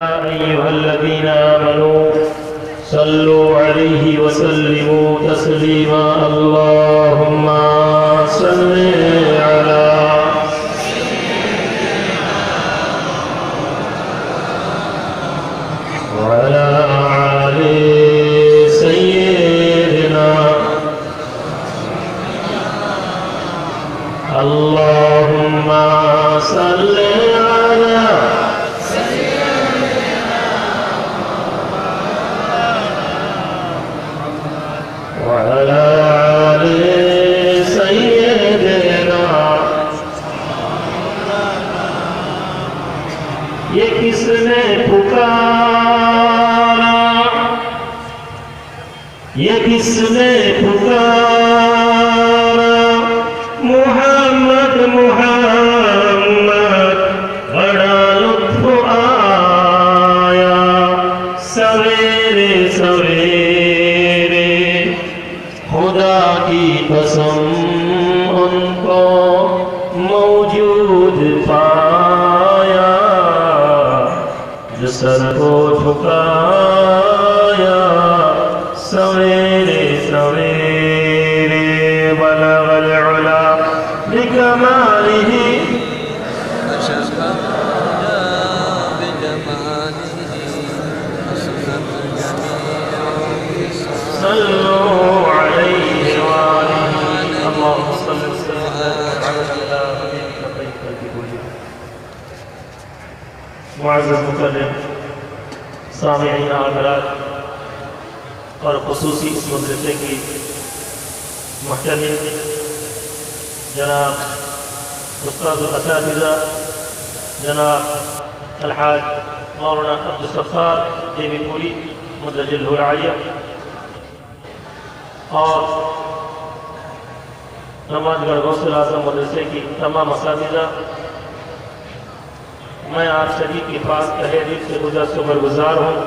أيها الذين آمنوا صلوا عليه وسلموا تسليما اللهم صل على وعلى آل سيدنا اللهم صل على وعلى آل سيدنا یہ کس نے پکارا یہ کس نے پکارا محمد محمد بڑا لطف آیا سویرے سویرے خدا کی قسم ان کو موجود پایا جو سر کو جھکایا سویرے سویرے بلغ العلا بکمالہ صلوا علیہ وآلہ اللہم صلی معزز مکرم سامعین حضرات اور خصوصی اس مدرسے کی محتمل جناب استاذ الاساتذہ جناب الحاج مولانا عبدالستار دیوی پوری مدرج العالیہ اور نماز گڑھ غوث الاعظم مدرسے کی تمام اساتذہ میں آپ سبھی کے پاس تہہ دل سے شکرگزار ہوں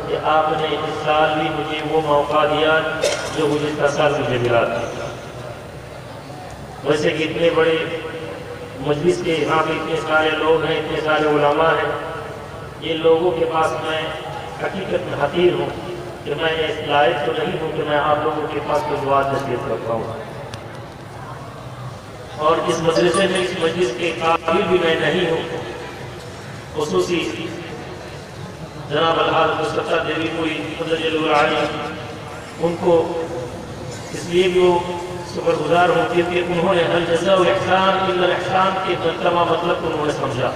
کہ آپ نے اس سال بھی مجھے وہ موقع دیا جو گزشتہ سال مجھے ملا تھا۔ ویسے کہ اتنے بڑے مجلس کے یہاں پہ اتنے سارے لوگ ہیں، اتنے سارے علماء ہیں، یہ لوگوں کے پاس میں حقیقت میں حقیر ہوں کہ میں اس لائق تو نہیں ہوں کہ میں آپ لوگوں کے پاس کوئی دعا نصیحت کر پاؤں، اور اس مدرسے میں اس مجلس کے قابل بھی میں نہیں ہوں۔ خصوصی جناب الحاج عبدالستار دیوی پوری مدرج العالیہ ان کو اس لیے بھی وہ شکرگزار ہوں کیونکہ انہوں نے هل جزاء الاحسان الا الاحسان کے تمام مطلب کو انہوں نے سمجھا۔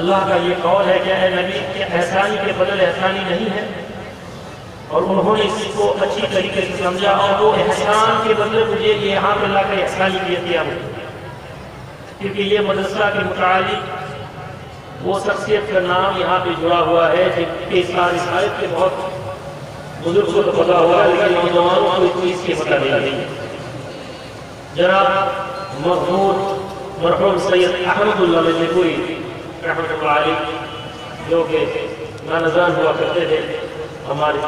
اللہ کا یہ قول ہے کہ اے نبی کہ احسانی کے بدل احسانی نہیں ہے، اور انہوں نے اس کو اچھی طریقے سے سمجھا، اور وہ احسان کے بدلے مجھے یہ یہاں پہ اللہ کا احسانی کیا ہے، کیونکہ یہ مدرسہ کے متعلق وہ شخصیت کا نام یہاں پہ جڑا ہوا ہے جن کے اس آیت کے بہت بزرگ کو تو پتا ہوا ہے لیکن نوجوانوں کو اس کے پتہ نہیں ہے۔ جناب مرحوم سید احمد اللہ دیوی پوری رحمۃ اللہ علیہ جو کہ نانزان ہوا کرتے تھے ہمارے،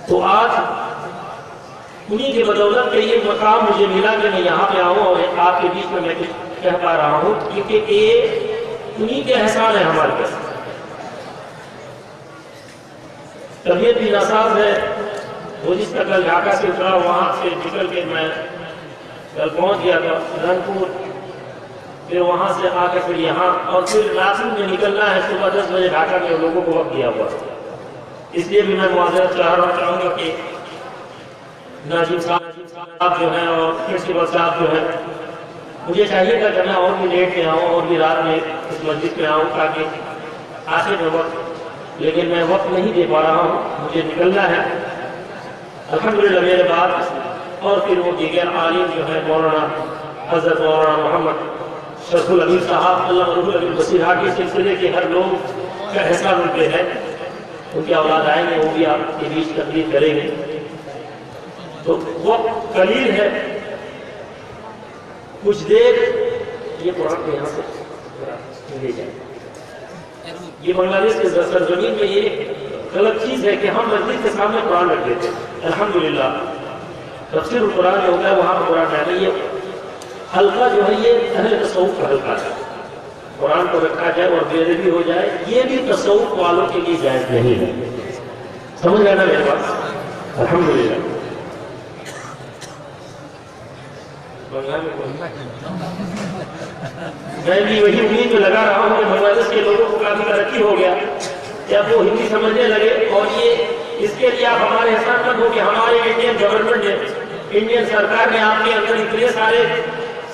تو آج انہی کے بدولت کہ یہ مقام مجھے ملا کہ میں یہاں پہ آؤں اور آپ کے بیچ میں کچھ کہہ پا رہا ہوں، کیونکہ یہ انہی کے احسان ہے ہمارے پاس۔ طبیعت بھی ناساز ہے، وہ جس کا کل ڈھاکہ سے اترا وہاں سے نکل کے میں کل پہنچ گیا تھا رنگپور، پھر وہاں سے آ کر پھر یہاں، اور پھر رات میں نکلنا ہے صبح 10 بجے ڈھاکہ میں لوگوں کو وقت دیا ہوا، اس لیے بھی میں معذرت چاہوں گا کہ ناظم صاحب جو ہیں اور پرنسپل صاحب جو ہیں، مجھے چاہیے تھا کہ میں اور بھی لیٹ میں آؤں اور بھی رات میں اس مسجد میں آؤں تاکہ آخر میں وقت، لیکن میں وقت نہیں دے پا رہا ہوں، مجھے نکلنا ہے الحمدللہ میرے بعد، اور پھر وہ دیگر عالم جو ہے مولانا حضرت مولانا محمد شرف الامیر صاحب اللہ روح الامیر بصیرہ کے سلسلے کے ہر لوگ کا احسان ان پہ ہے، ان کے اولاد آئیں گے وہ بھی آپ کے بیچ تقریر کریں گے، تو وقت قلیل ہے، کچھ دیر یہ قرآن کو یہاں سے لے جائیں۔ یہ بنگلہ دیش کے سرزمین میں یہ غلط چیز ہے کہ ہم مسجد کے سامنے قرآن رکھ دیتے ہیں۔ الحمدللہ تفسیر القرآن جو ہوتا ہے وہاں پر قرآن ہے، یہ حلقہ جو ہے یہ اہل تصوف کا حلقہ ہے، कुरान को रखा जाए और बेअदबी हो जाए, ये भी तसव्वुफ वालों के लिए जायज नहीं है। समझ गए ना मेरे पास? अल्हम्दुलिल्लाह। मैं भी वही उम्मीद में लगा रहा हूँ कि बांग्लादेश के लोगों को काफी तरक्की हो गया, जब वो हिंदी समझने लगे। और ये इसके लिए आप हमारे एहसान मत हो कि हमारे इंडियन गवर्नमेंट ने, इंडियन सरकार ने आपके अंदर इतने सारे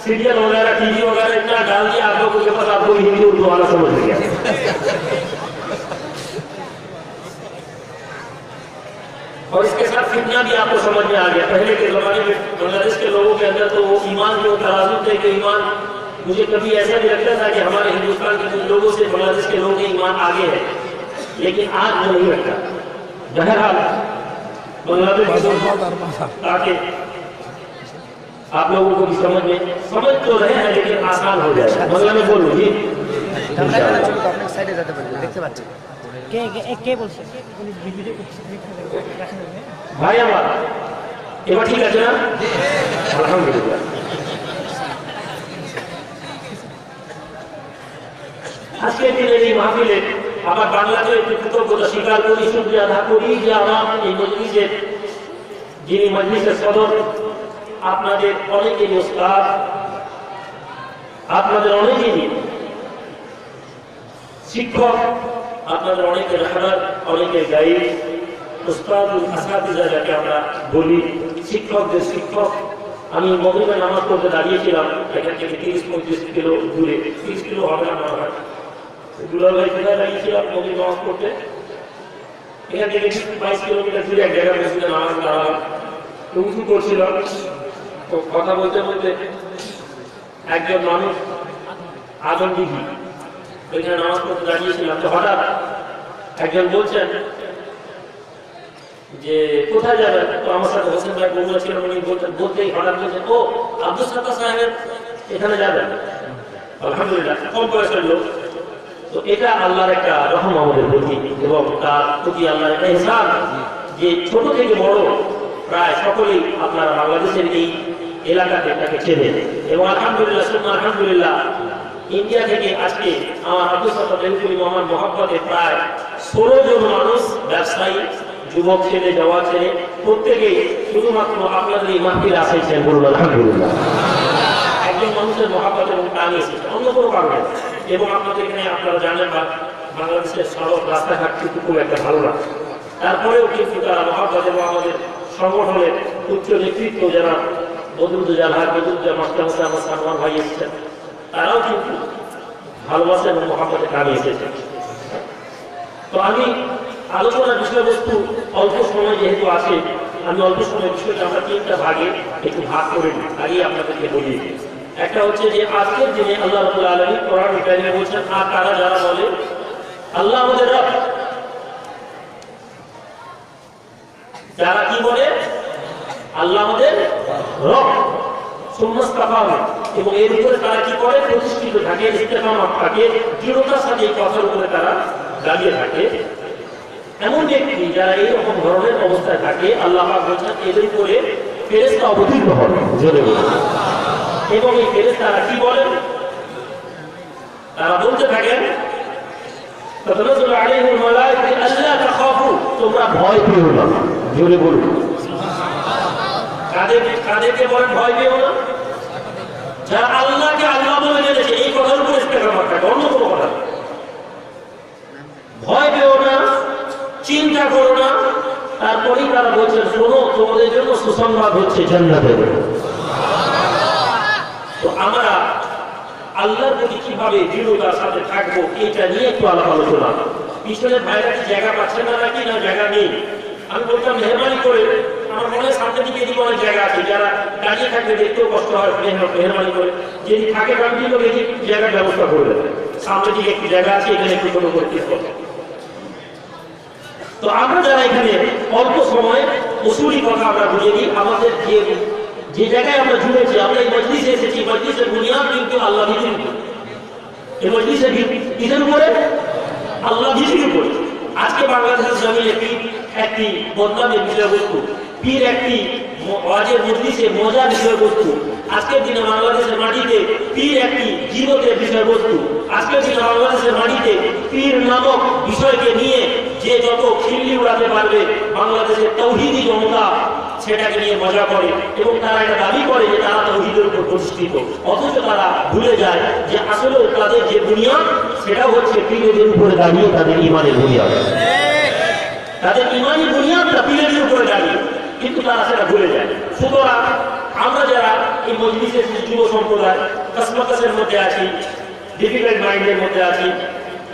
सीरियल वगैरह, टीवी वगैरह इतना डाल दिया आप लोगों के पास, आपको हिंदी उर्दू वाला समझ गया। और इसके साथ फितना भी आपको समझ में आ गया। पहले के जमाने में बांग्लादेश के लोगों के अंदर तो वो ईमान जो तराजू थे कि ईमान, मुझे कभी ऐसा भी लगता था कि हमारे हिंदुस्तान के कुछ लोगों से बांग्लादेश के लोगों के ईमान आगे है, लेकिन आज वो नहीं लगता। बहरहाल बांग्लादेश आके आप लोगों को भी समझ तो रहे हैं, लेकिन आसान हो जाएगा। बांग्ला में बोलूँ जी ভাই আমার এবার ঠিক আছে না? আলহামদুলিল্লাহ। আজকের দিনের এই মাহফিলে আমার বাংলাকে কৃতজ্ঞতা স্বীকার করি, শুকরিয়া আদা করি যে আমার এই মজলিসের যিনি মজলিসের সদর, আপনাদের অনেকেরই উস্তাদ, আপনাদের অনেকেরই শিক্ষক, আপনাদের অনেকের রাহবার, অনেকের গাইড, উস্তাদুল আসাতিজা যাকে আমরা বলি, শিক্ষকদের শিক্ষক। আমি মগরিবের নামাজ পড়তে দাঁড়িয়েছিলাম এখান থেকে 30-35 কিলো দূরে, 30 কিলো হবে না মনে হয়, দুলাল ভাই কোথায় দাঁড়িয়েছিলাম মগরিব নামাজ পড়তে, এখান থেকে 22 কিলোমিটার দূরে এক জায়গায় বসে নামাজ দাঁড়ালাম, তো উঁচু করছিলাম। তো কথা বলতে বলতে একজন মানুষ আদম দিঘি ওইখানে নামাজ পড়তে দাঁড়িয়েছিলাম, তো হঠাৎ একজন বলছেন যে কোথায় যাবেন? তো আমার সাথে হোসেন ভাই বন্ধু ছিলেন, উনি বলতেই হঠাৎ বলছেন, ও আব্দুল সাত্তার সাহেবের এখানে যাবেন। আলহামদুলিল্লাহ, কম বয়সের লোক। তো এটা আল্লাহর একটা রহম আমাদের প্রতি, এবং তার প্রতি আল্লাহর একটা ইহসান যে ছোট থেকে বড় প্রায় সকলেই আপনারা বাংলাদেশের এই এলাকাতে তাকে চেনেন। এবং আলহামদুলিল্লাহ, আলহামদুলিল্লাহ, ইন্ডিয়া থেকে আজকে আমার আব্দুল সাত্তার বেলকুলি মোহাম্মদ মোহাব্বতে প্রায় 16 জন মানুষ, ব্যবসায়ী, যুবক ছেলে, জওয়ান ছেলে, প্রত্যেকেই শুধুমাত্র আপনাদের এই মাহফিলে আসেছেন, বলুন আলহামদুলিল্লাহ। একজন মানুষের মহাব্বত এবং টান এসেছে, অন্য কোনো কারণে। এবং আপনাদের এখানে আপনারা জানেন বাংলাদেশের সড়ক রাস্তাঘাট কিন্তু খুব একটা ভালো না, তারপরেও কিন্তু তারা মহাব্বত এবং আমাদের সংগঠনের উচ্চ নেতৃত্ব যারা বদরুদ্দোজা ভাই, বদরুদ্দোজা মাস্টার হোসেন, আমার সালমান ভাই এসেছেন, তারাও কিন্তু ভালোবাসা এবং মহাব্বতে টান এসেছে। তো আমি আলোচনার বিষয়বস্তু অল্প সময় যেহেতু আছে, আমি অল্প সময়ের বিষয়টা আমরা 3টা ভাগে একটু ভাগ করে নিই, আগেই আপনাদেরকে বলি। একটা হচ্ছে যে আজকের দিনে আল্লাহ রাব্বুল আলামিন কোরআন কারীমে বলছেন, আর তারা যারা বলে আল্লাহ আমাদের রব, যারা কি বলে আল্লাহ আমাদের রব, এবং এর উপরে তারা কি করে প্রতিষ্ঠিত থাকে, ইস্তেকামাত থাকে, দৃঢ়তার সাথে এই কথার উপরে তারা দাঁড়িয়ে থাকে। এমন ব্যক্তি যারা এইরকম ধরনের অবস্থায় থাকে, আল্লাহ পাক বলছেন এদের উপরে ফেরেশতা অবতীর্ণ হবে, এবং এই ফেরেশতারা কি বলেন, তারা বলতে থাকেন, তাতানাজ্জালু আলাইহিল মালায়েকা আল্লা তাখাফু, তোমরা ভয় পেও না। জোরে বলুন, কাদেরকে বলেন ভয় পেও না? যারা আল্লাহকে আল্লাহ বলে জেনেছে, এই কথার উপরে ইস্তেকামাত থাকে, অন্য কোনো কথা। ভয় পেও না, চিন্তা করো না। তারপরেই তারা বলছেন, শোনো তোমাদের জন্য সুসংবাদ হচ্ছে জান্নাতের। তো আমরা আল্লাহর প্রতি কিভাবে দৃঢ়তার সাথে থাকবো, এটা নিয়ে একটু আলোচনা। পিছনের ভাইরা কি জায়গা পাচ্ছেন না নাকি, না জায়গা নেই? আমি বলতাম মেহরবানি করে, আমার মনে হয় সামনের দিকে এদিকে অনেক জায়গা আছে, যারা দাঁড়িয়ে থাকবে দেখতেও কষ্ট হয়, মেহরবানি করে যদি থাকে কন্টিনিউ এদিক জায়গার ব্যবস্থা করে দেবে। সামনের দিকে একটু জায়গা আছে, এখানে একটু ছোট করে ঠিক করবে। তো আমরা যারা এখানে অল্প সময় উসুলি কথা আমরা বুঝে দিই, আমাদের যে জায়গায় আমরা জুড়েছি, আমরা এই মজলিসে এসেছি, মজলিসের বুনিয়াদ কিন্তু আল্লাহ ভীতির উপর। এই মজলিসের কিসের উপরে? আল্লাহ ভীতির উপরে। আজকে বাংলাদেশের জমিনে একটি বদনামের বিষয়বস্তু, পীর একটি ওয়াজের মজলিসে মজার বিষয়বস্তু। আজকের দিনে বাংলাদেশের মাটিতে পীর একটি জীবতের বিষয়বস্তু। আজকের দিনে বাংলাদেশের মাটিতে পীর নামক বিষয়কে নিয়ে যে যত খিল্লি উড়াতে পারবে বাংলাদেশের তৌহিদি জনতা সেটাকে নিয়ে মজা করে এবং তারা এটা দাবি করে যে তারা তৌহিদের উপর প্রতিষ্ঠিত, অথচ তারা ভুলে যায় যে আসলে তাদের যে বুনিয়াদ সেটা হচ্ছে পীরের উপরে দাঁড়িয়ে তাদের ইমানের বুনিয়াদ। তাদের ইমানি বুনিয়াদটা পীরের উপরে দাঁড়িয়ে, কিন্তু তারা সেটা ভুলে যায়। সুতরাং আমরা যারা এই মজলিসের যুব সম্প্রদায় কসমকাসের মধ্যে আছি, ডিফিকাল্ট মাইন্ডের মধ্যে আছি,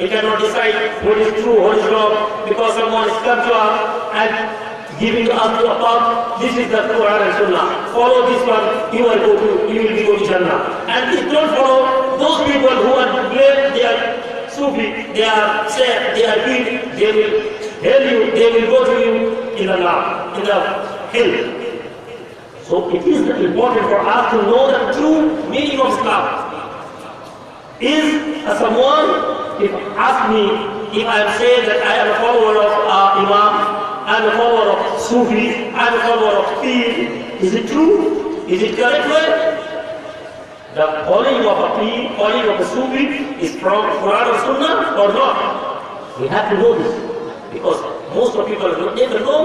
we cannot decide what is true, what is wrong, because someone is come to us and giving us the path. This is the Quran and Sunnah. Follow this one, you will be go to Jannah. And please don't follow those people who are great, they are Sufi, they are sad, they are weak, they will hell you, they will go to you in the hell. So it is important for us to know the true meaning of Islam. Is someone, if ask me, if I am saying that I am a follower of Imam, I am a follower of Sufi, I am a follower of Pir, is it true? Is it correct way? The following of a Pir, following of a Sufi is from Quran or Sunnah or not? We have to know this, because most of people don't even know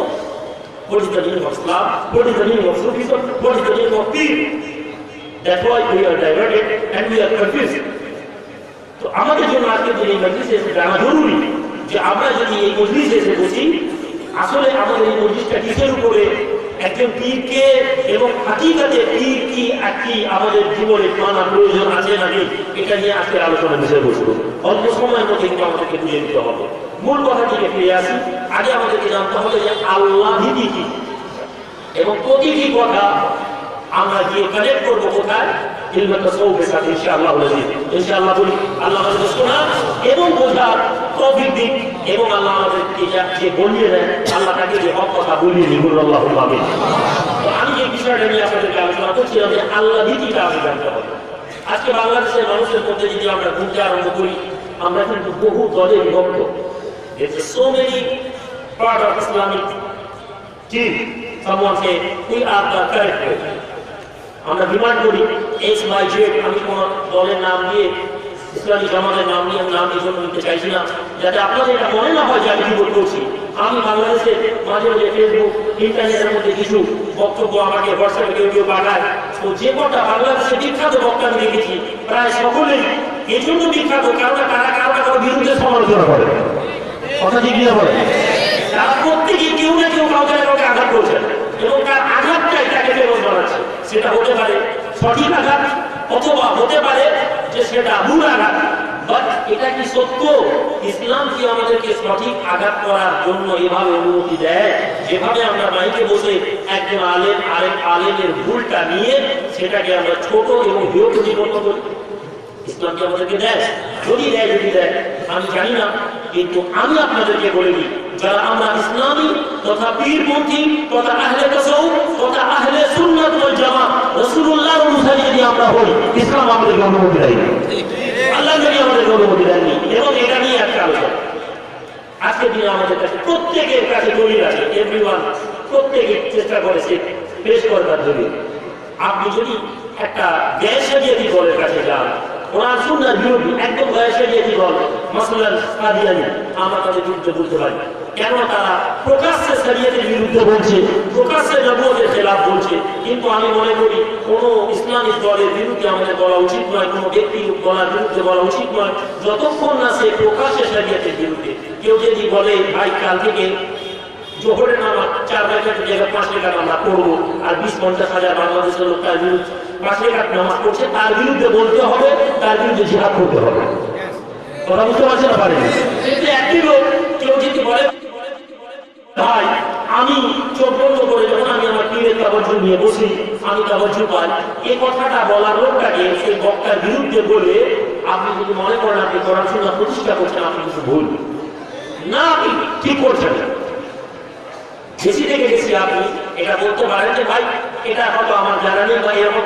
what is the meaning of Islam, what is the meaning of Sufism, what is the meaning of Pir. That's why we are diverted and we are confused. তো আমাদের জন্য আজকের দিন এই মজলিসে এসে জানা জরুরি যে আমরা যদি এই মজলিসে এসে বসি, আসলে আমাদের এই মজলিসটা কিসের উপরে, একজন পীরকে এবং হাকিকাতে পীর কি আমাদের জীবনে মানা প্রয়োজন আছে না নেই, এটা নিয়ে আজকে আলোচনার বিষয়বস্তু। অল্প সময়ের মধ্যে কিন্তু আমাদেরকে বুঝে নিতে হবে। মূল কথা থেকে ফিরে আসি, আগে আমাদেরকে জানতে হবে যে আল্লাহ ভীতি কি, এবং প্রতিটি কথা আমরা গিয়ে কানেক্ট করবো কোথায়, ইলমে তাসাউফের সাথে ইনশাআল্লাহ ইনশাআল্লাহ বলি। আল্লাহ আমাদের শোনা এবং বোঝার তৌফিক দিন, এবং আল্লাহ আমাদেরকে যে বলিয়ে দেন আল্লাহ তাকে যে হক কথা বলিয়ে দিন। আল্লাহুম্মা আমিন। তো আমি যে বিষয়টা নিয়ে আপনাদেরকে আলোচনা করছিলাম যে আল্লাহ ভীতিটা আমি জানতে হবে। আজকে বাংলাদেশের মানুষের মধ্যে যদি আমরা ঘুরতে আরম্ভ করি, আমরা কিন্তু বহু দলে বিভক্ত। So many part of Islamic team, someone say we are the correct way. আমরা ডিমান্ড করি এক্স ওয়াই জেড, আমি কোন দলের নাম দিয়ে ইসলামী জামাতের নাম নিয়ে আমি নাম এই জন্য নিতে চাইছি না, যাতে আপনাদের এটা মনে না হয় যে আমি বিপদ করছি। আমি বাংলাদেশে মাঝে মাঝে ফেসবুক ইন্টারনেটের মধ্যে কিছু বক্তব্য আমাকে হোয়াটসঅ্যাপে কেউ পাঠায়, তো যে কটা বাংলাদেশে বিখ্যাত বক্তা আমি দেখেছি প্রায় সকলেই এই জন্য বিখ্যাত কারণ তারা কারো বিরুদ্ধে সমালোচনা করে, কথা ঠিক না বলে, তারা প্রত্যেকে কেউ না কেউ কাউকে আঘাত করছে এবং তার আঘাতটাই তাকে ফেরত বানাচ্ছে। সেটা হতে পারে সঠিক আঘাত অথবা হতে পারে যে সেটা ভুল আঘাত। বাট এটা কি সত্য? ইসলাম কি আমাদেরকে সঠিক আঘাত করার জন্য এভাবে অনুমতি দেয়? যেভাবে আমরা মাইকে বসে একজন আলেম আরেক আলেমের ভুলটা নিয়ে সেটাকে আমরা ছোট এবং বিরক্তিপূর্ণ করি, ইসলাম কি আমাদেরকে দেয়? যদি দেয় আমি জানি না, কিন্তু আমি আপনাদেরকে বলে দিই, যারা আমরা ইসলামী তথা পীরপন্থী তথা আহলে তাসাউফ তথা আহলে সুন্নাত ওয়াল জামাত রাসূলুল্লাহর অনুসারী যদি আমরা হই, ইসলাম আমাদেরকে অনুমতি দেয়, আল্লাহ নবী আমাদেরকে অনুমতি দেননি। এবং এটা নিয়ে একটা আলোচনা আজকের দিনে আমাদের কাছে প্রত্যেকের কাছে দলিল আছে, এভরিওয়ান প্রত্যেকে চেষ্টা করেছে পেশ করবার জন্য। আপনি যদি একটা গ্যাসিয়াতি দলের কাছে যান, কোরআন সুন্নাহর বিরোধী একদম গ্যাসিয়াতি দল, মাসলান কাদিয়ানী, আমরা তাদের বিরুদ্ধে বলতে পারি কেন তারা প্রকাশ্যে শরীয়তের বিরুদ্ধে বলছে, প্রকাশ্যে নবুয়তের খেলাফ বলছে। কিন্তু আমি মনে করি কোনো ইসলামিক দলের বিরুদ্ধে আমাদের বলা উচিত নয়, কোনো ব্যক্তি দলের বিরুদ্ধে বলা উচিত নয় যতক্ষণ না সে প্রকাশ্যে শরীয়তের বিরুদ্ধে। কেউ যদি বলে ভাই কাল থেকে জোহরের নামাজ 4 রাকাতের জায়গায় 5 রাকাত আমরা পড়বো, আর 20-50 হাজার বাংলাদেশের লোক তার বিরুদ্ধে 5 রাকাত নামাজ পড়ছে, তার বিরুদ্ধে বলতে হবে, তার বিরুদ্ধে জিহাদ করতে হবে। কথা বুঝতে পারছেন না পারেন? কিন্তু একই লোক কেউ যদি বলে ভাই আমি চোখ বন্ধ করে যখন আমি আমার পীরের তাওয়াজ্জুহ নিয়ে বসি আমি তাওয়াজ্জুহ পাই, এই কথাটা বলার লোকটাকে সেই বক্তার বিরুদ্ধে বলে আপনি যদি মনে করেন আপনি কোরআন সুন্নাহ প্রতিষ্ঠা করছেন, আপনি কিছু ভুল না, আপনি ঠিক করছেন। বেশি থেকে বেশি আপনি এটা বলতে পারেন যে ভাই এটা হয়তো আমার জানা নেই বা এরকম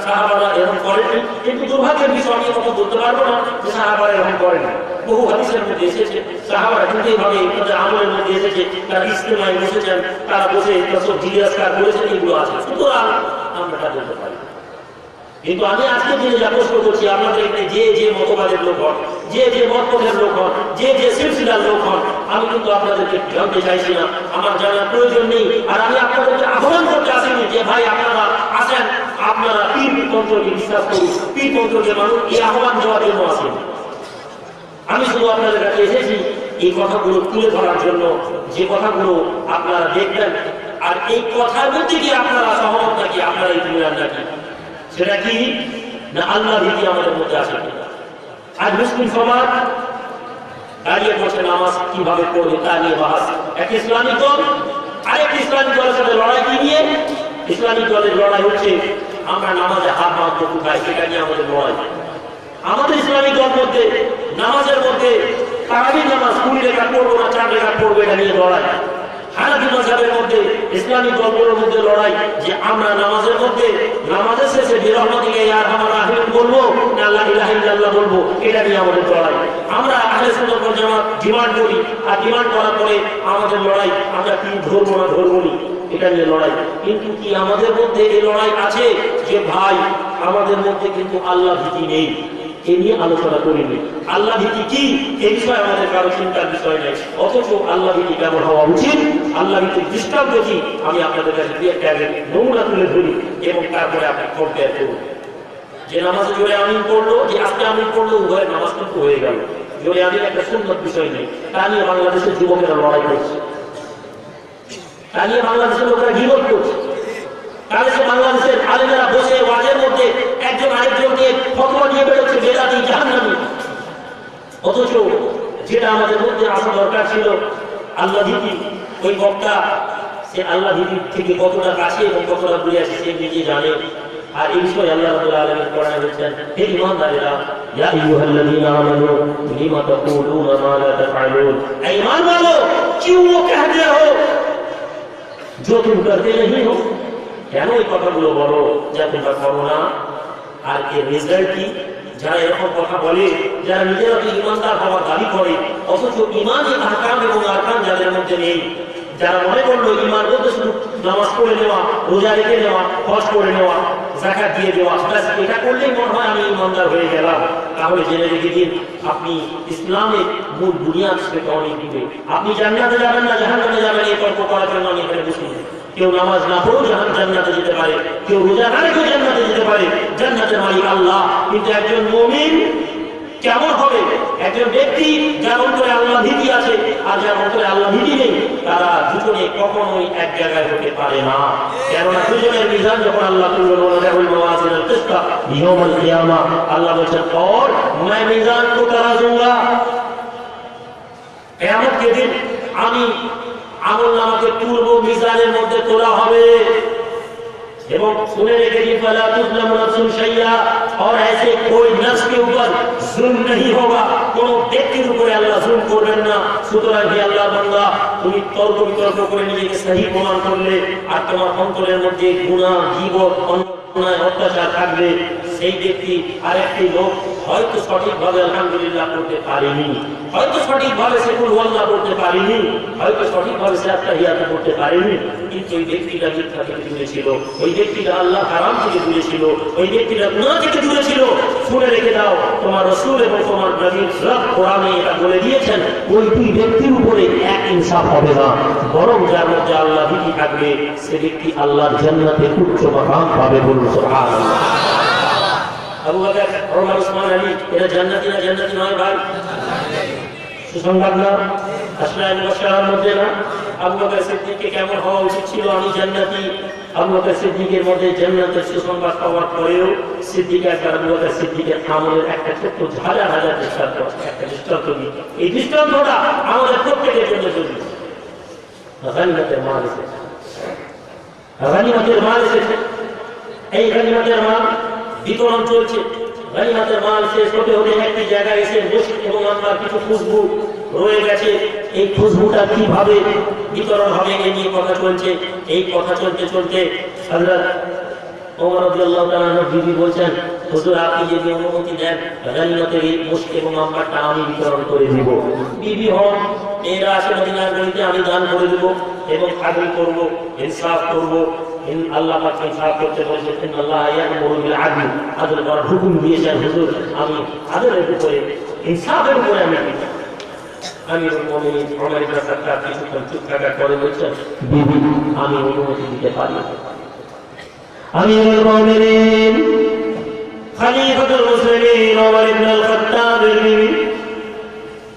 সাহাবারা এরকম করেনি, কিন্তু দুর্ভাগ্যের বিষয় আমি কথা বলতে পারবো না যে সাহাবারা এরকম করেনি। বহু হাদিসের মধ্যে এসেছে সাহাবারা কিন্তু এইভাবে আমলের মধ্যে এসেছে, তারা ইজতেমায় বসেছেন, তারা বসে সব জিজ্ঞাসা করেছেন, এগুলো আছে। সুতরাং আমরা তা বলতে পারি। কিন্তু আমি আজকে দিনে যা প্রশ্ন করছি, আপনাদের এখানে যে যে মতবাদের লোক হন, যে যে মতপথের লোক হন, যে যে সিলসিলার লোক হন, আমি কিন্তু আপনাদেরকে জানতে চাইছি না, আমার জানার প্রয়োজন নেই। আর আমি আপনাদেরকে আহ্বান করতে আসিনি যে ভাই আপনারা আসেন, আপনারা পীর তন্ত্রকে বিশ্বাস করুন, পীর তন্ত্রকে মানুষ, এই আহ্বান দেওয়ার জন্য আসেন। আমি শুধু আপনাদের কাছে এসেছি এই কথাগুলো তুলে ধরার জন্য, যে কথাগুলো আপনারা দেখবেন, আর এই কথার মধ্যে কি আপনারা সহমত নাকি, আপনারা এই দুনিয়ার নাকি, সেটা কি না আল্লাহ ভীতি আমাদের মধ্যে আসে কিনা। আজ মুসলিম সমাজ দাঁড়িয়ে বসে নামাজ কিভাবে পড়বে তা নিয়ে বাহাস। এক ইসলামিক দল আরেকটি ইসলামিক দলের সাথে লড়াই কি নিয়ে? ইসলামিক দলের লড়াই হচ্ছে আমরা নামাজে হাত মাত্র উঠাই, এটা নিয়ে আমাদের লড়াই। আমাদের ইসলামিক দল মধ্যে নামাজের মধ্যে তারাবির নামাজ 20 রেখাত পড়বো না 4 রেখাত পড়বো, এটা নিয়ে লড়াই। হানাফি মাযহাবের মধ্যে ইসলামিক দলগুলোর মধ্যে লড়াই যে আমরা নামাজের মধ্যে নামাজের শেষে বিরহমতিকে ইয়া আরহামার রাহিম বলবো না লা ইলাহা ইল্লাল্লাহ বলবো, এটা নিয়ে আমাদের লড়াই। আমরা আহলে সুন্নাত ওয়াল জামাত ডিমান্ড করি, আর ডিমান্ড করার পরে আমাদের লড়াই আমরা কি ধরবো না ধরবো নি, এটা নিয়ে লড়াই। কিন্তু কি আমাদের মধ্যে এই লড়াই আছে যে ভাই আমাদের মধ্যে কিন্তু আল্লাহ ভীতি নেই, এই নিয়ে আলোচনা করিনি। আল্লাহ ভীতি কি এই বিষয়ে আমাদের কারো চিন্তার বিষয় নেই। অথচ আল্লাহ ভীতি কেমন হওয়া উচিত, আল্লাহ ভীতির দৃষ্টান্ত কি, আমি আপনাদের কাছে দিয়ে একটা নমুনা তুলে ধরি এবং তারপরে আপনি কম্পেয়ার করুন। যে নামাজে জোরে আমিন পড়লো, যে আজকে আমিন পড়লো, উভয়ের নামাজ কিন্তু হয়ে গেল। জোরে আমিন একটা সুন্নত বিষয় নেই, তা নিয়ে বাংলাদেশের যুবকেরা লড়াই করছে, তা নিয়ে বাংলাদেশের লোকেরা গিবত করছে। তাহলে বাংলাদেশের আলেমেরা বসে ওয়াজের মধ্যে একজন আরেকজনকে ফতোয়া দিয়ে বেরোচ্ছে বেদাতি জাহান্নামী। অথচ যেটা আমাদের মধ্যে আসা দরকার ছিল আল্লাহ ভীতি, ওই বক্তা সে আল্লাহ ভীতির থেকে কতটা কাছে এবং কতটা দূরে আছে সে নিজে জানে। আর এই বিষয়ে আল্লাহ রাব্বুল আলামিন কোরআনে বলেছেন, হে ঈমানদারেরা, ইয়া আইয়ুহাল্লাযীনা আমানু লিমা তাকুলুনা মা লা তাফআলুন, এ ঈমান वालों क्यों वो कहते हो जो तुम करते नहीं हो। কেন এই কথাগুলো বলো যা তোমরা করো না? আর এর রেজাল্ট কি? যারা এরকম কথা বলে, যারা নিজেরা তো ইমানদার হওয়ার দাবি করে, অথচ ইমানের আহকাম এবং আরকান যাদের মধ্যে নেই, যারা মনে করলো ইমান বলতে শুধু নামাজ পড়ে নেওয়া, রোজা রেখে নেওয়া, হজ করে নেওয়া, যাকাত দিয়ে দেওয়া, এটা করলেই মনে হয় আমি ইমানদার হয়ে গেলাম, তাহলে জেনে রেখে দিন আপনি ইসলামের মূল বুনিয়াদ সেটা অনেক দিবে। আপনি জান্নাতে যাবেন না জাহান্নামে যাবেন এই তর্ক করার জন্য আমি এখানে বসি। কেউ নামাজ না পড়েও জান্নাতে যেতে পারে, কেউ রোজা না রেখেও জান্নাতে যেতে পারে, জান্নাতের মালিক আল্লাহ। কিন্তু একজন মুমিন কেমন হবে? একজন ব্যক্তি যার অন্তরে আল্লাহ ভীতি আছে আর যার অন্তরে আল্লাহ ভীতি নেই, তারা দুজনে কখনোই এক জায়গায় হতে পারে না। কেননা দুজনের মিজান যখন আল্লাহ আল্লাহ বলছেন और मैं मीजान को तराजूंगा, কিয়ামত के दिन আমি আমল নামাকে তুলব, মিজানের মধ্যে তোলা হবে। এবং सुने রেখে দিন ফালা তুজলামু নাফসুন শাইয়া, और ऐसे कोई नफ्स के ऊपर जुल्म नहीं होगा, কোন ব্যক্তির উপরে আল্লাহ জুলম করবেন না। সুতরাং হে আল্লাহর বান্দা, তুমি তর্ক বিতর্ক করে নিজেকে সহি প্রমাণ করলে আর তোমার অন্তরের মধ্যে গুনাহ, গীবত, অন্যায়, অত্যাচার থাকবে, সেই ব্যক্তি আরেকটি লোক হয়তো সঠিকভাবে আলহামদুলিল্লাহ করতে পারেনি, হয়তো সঠিকভাবে সে কুল ওয়াল্লাহ করতে পারেনি, হয়তো সঠিকভাবে সে আত্তাহিয়াত করতে পারেনি, কিন্তু ওই ব্যক্তিটা মিথ্যা থেকে দূরে ছিল, ওই ব্যক্তিটা আল্লাহ হারাম থেকে দূরে ছিল, ওই ব্যক্তিটা গুনাহ থেকে দূরে ছিল। শুনে রেখে দাও, তোমার রাসূল এবং তোমার নবী রব কোরআনে এটা বলে দিয়েছেন, ওই দুই ব্যক্তির উপরে এক ইনসাফ হবে না, বরং যার মধ্যে আল্লাহ ভীতি থাকবে সে ব্যক্তি আল্লাহর জান্নাতে উচ্চ মাকাম পাবে। বলুন সুবহানাল্লাহ। আবু বকর, ওমর, ওসমান, আলী এরা জান্নাতি না জান্নাতি নয় ভাই? সুসংবাদ না? আসলে মুবাশশারার মধ্যে না? আবু বকর সিদ্দিককে কেমন হওয়া উচিত ছিল? আমি জান্নাতি। আবু বকর সিদ্দিকের মধ্যে জান্নাতের সুসংবাদ পাওয়ার পরেও সিদ্দিক একবার আবু বকর সিদ্দিকের আমলের একটা ছোট্ট হাজার হাজার দৃষ্টান্ত, একটা দৃষ্টান্ত দিই। এই দৃষ্টান্তটা আমাদের প্রত্যেকের জন্য জরুরি। গনিমতের মাল এসেছে, গনিমতের মাল এসেছে, এই গনিমতের মাল বিতরণ চলছে। গনিমতের মাল শেষ হতে হতে একটি জায়গায় এসে মসজিদ এবং আমার কিছু খুশবু রয়ে গেছে। এই খুশবুটা কিভাবে বিতরণ হবে এই নিয়ে কথা চলছে। এই কথা চলতে চলতে হযরত ওমর রাদিয়াল্লাহু তাআলা বিবি বলছেন, হুজুর আপনি যদি অনুমতি দেন গনিমতের এই মুশক এবং আম্বারটা আমি বিতরণ করে দিব। বিবি হন মেয়েরা আসে মদিনার গলিতে, আমি দান করে দিব এবং আদল করব, ইনসাফ করব। আল্লাহ পাক ইনসাফ করতে বলেছেন, আল্লাহ ইয়ামুরু বিল আদল, আদল করার হুকুম দিয়েছেন। হুজুর আমি আদলের উপরে, ইনসাফের উপরে আমিরুল মুমিনিন ওমর ইবনে খাত্তাব কিছুক্ষণ চুপ থাকার পরে বলছেন, বিবি আমি অনুমতি দিতে পারি। আমিরুল মুমিনিন খলিফাতুল মুসলিমিন ওমর ইবনে খাত্তাব বিবি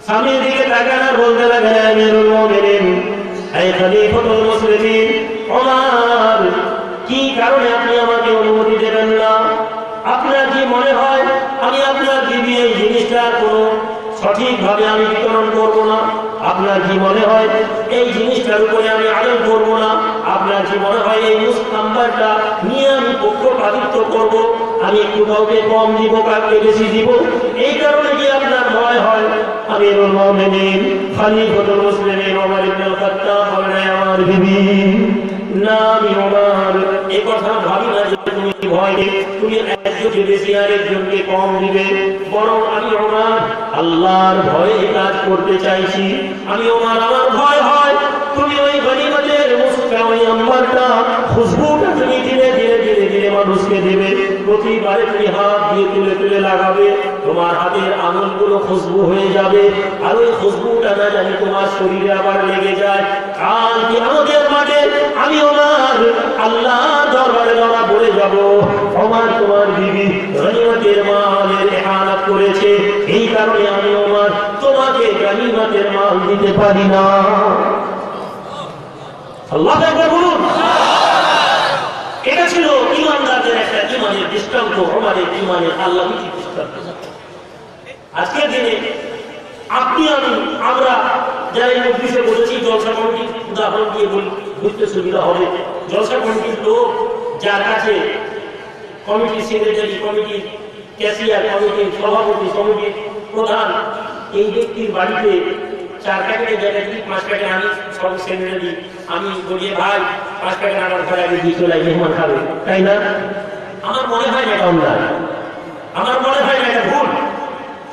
স্বামীর দিকে তাকান আর বলতে লাগলেন, আমিরুল মুমিনিন এই খলিফাতুল মুসলিমিন ওমর, কি কারণে আপনি আমাকে অনুমতি দেবেন না? আপনার কি মনে হয় আমি আপনার বিবি এই জিনিসটা কোনো সঠিকভাবে আমি বিতরণ করবো না? আপনার কি মনে হয় এই জিনিসটার উপরে আমি আদল করবো না? আপনার কি মনে হয় এই মুস্তাম্বারটা নিয়ে আমি পক্ষপাতিত্ব করব? আমি একটু কাউকে কম দিব, কাউকে বেশি দিব? এই কারণে কি আপনার ভয় হয়? আমিরুল মুমিনিন খলিফাতুল মুসলিমিন ওমর ইবনে খাত্তাব বলেন, আমার বিবি না, আমি ওমর এই কথা ভাবি না যে তুমি ভয় তুমি একজনকে বেশি আর একজনকে কম দিবে, বরং আমি ওমর আল্লাহর ভয়ে কাজ করতে চাইছি। আমি ওমর আমার ভয় হয় তুমি ওই গনিমতের মুসকা, ওই আম্বারটা, খুশবুটা তুমি ধীরে ধীরে ধীরে ধীরে মানুষকে দেবে। প্রতিবারে তুমি হাত দিয়ে তুলে তুলে লাগাবে, তোমার হাতের আঙুলগুলো খুশবু হয়ে যাবে, আর ওই খুশবুটা না জানি তোমার শরীরে আবার লেগে যায়। কাল কিয়ামতের মাঠে আমি ওমর আল্লাহ দরবারে ধরা পড়ে যাব, ওমর তোমার বিবি গনিমতের মালের ইহানাত করেছে, এই কারণে আমি ওমর তোমাকে গনিমতের মাল দিতে পারি না। আল্লাহু আকবার বলুন। এটা ছিল ঈমানদারদের একটা ঈমানের দৃষ্টান্ত, ওমরের ঈমানের আল্লাহমুখী দৃষ্টান্ত। আজকের দিনে আপনি আমি আমরা যারা এই মজলিসে বসেছি, জলসা কমিটির উদাহরণ দিয়ে বুঝতে সুবিধা হবে। জলসা কমিটির লোক, যার কাছে কমিটির সেক্রেটারি, কমিটির ক্যাশিয়ার, কমিটির সভাপতি, কমিটির প্রধান, এই ব্যক্তির বাড়িতে 4 প্যাকেটের জায়গায় 5 প্যাকেট আমি সব সেক্রেটারি, আমি বলি ভাই 5 প্যাকেট আমার ঘরে আগে দিয়ে চলে মেহমান খাবে, তাই না? আমার মনে হয় না এটা অন্যায়, আমার মনে হয় না এটা ভুল।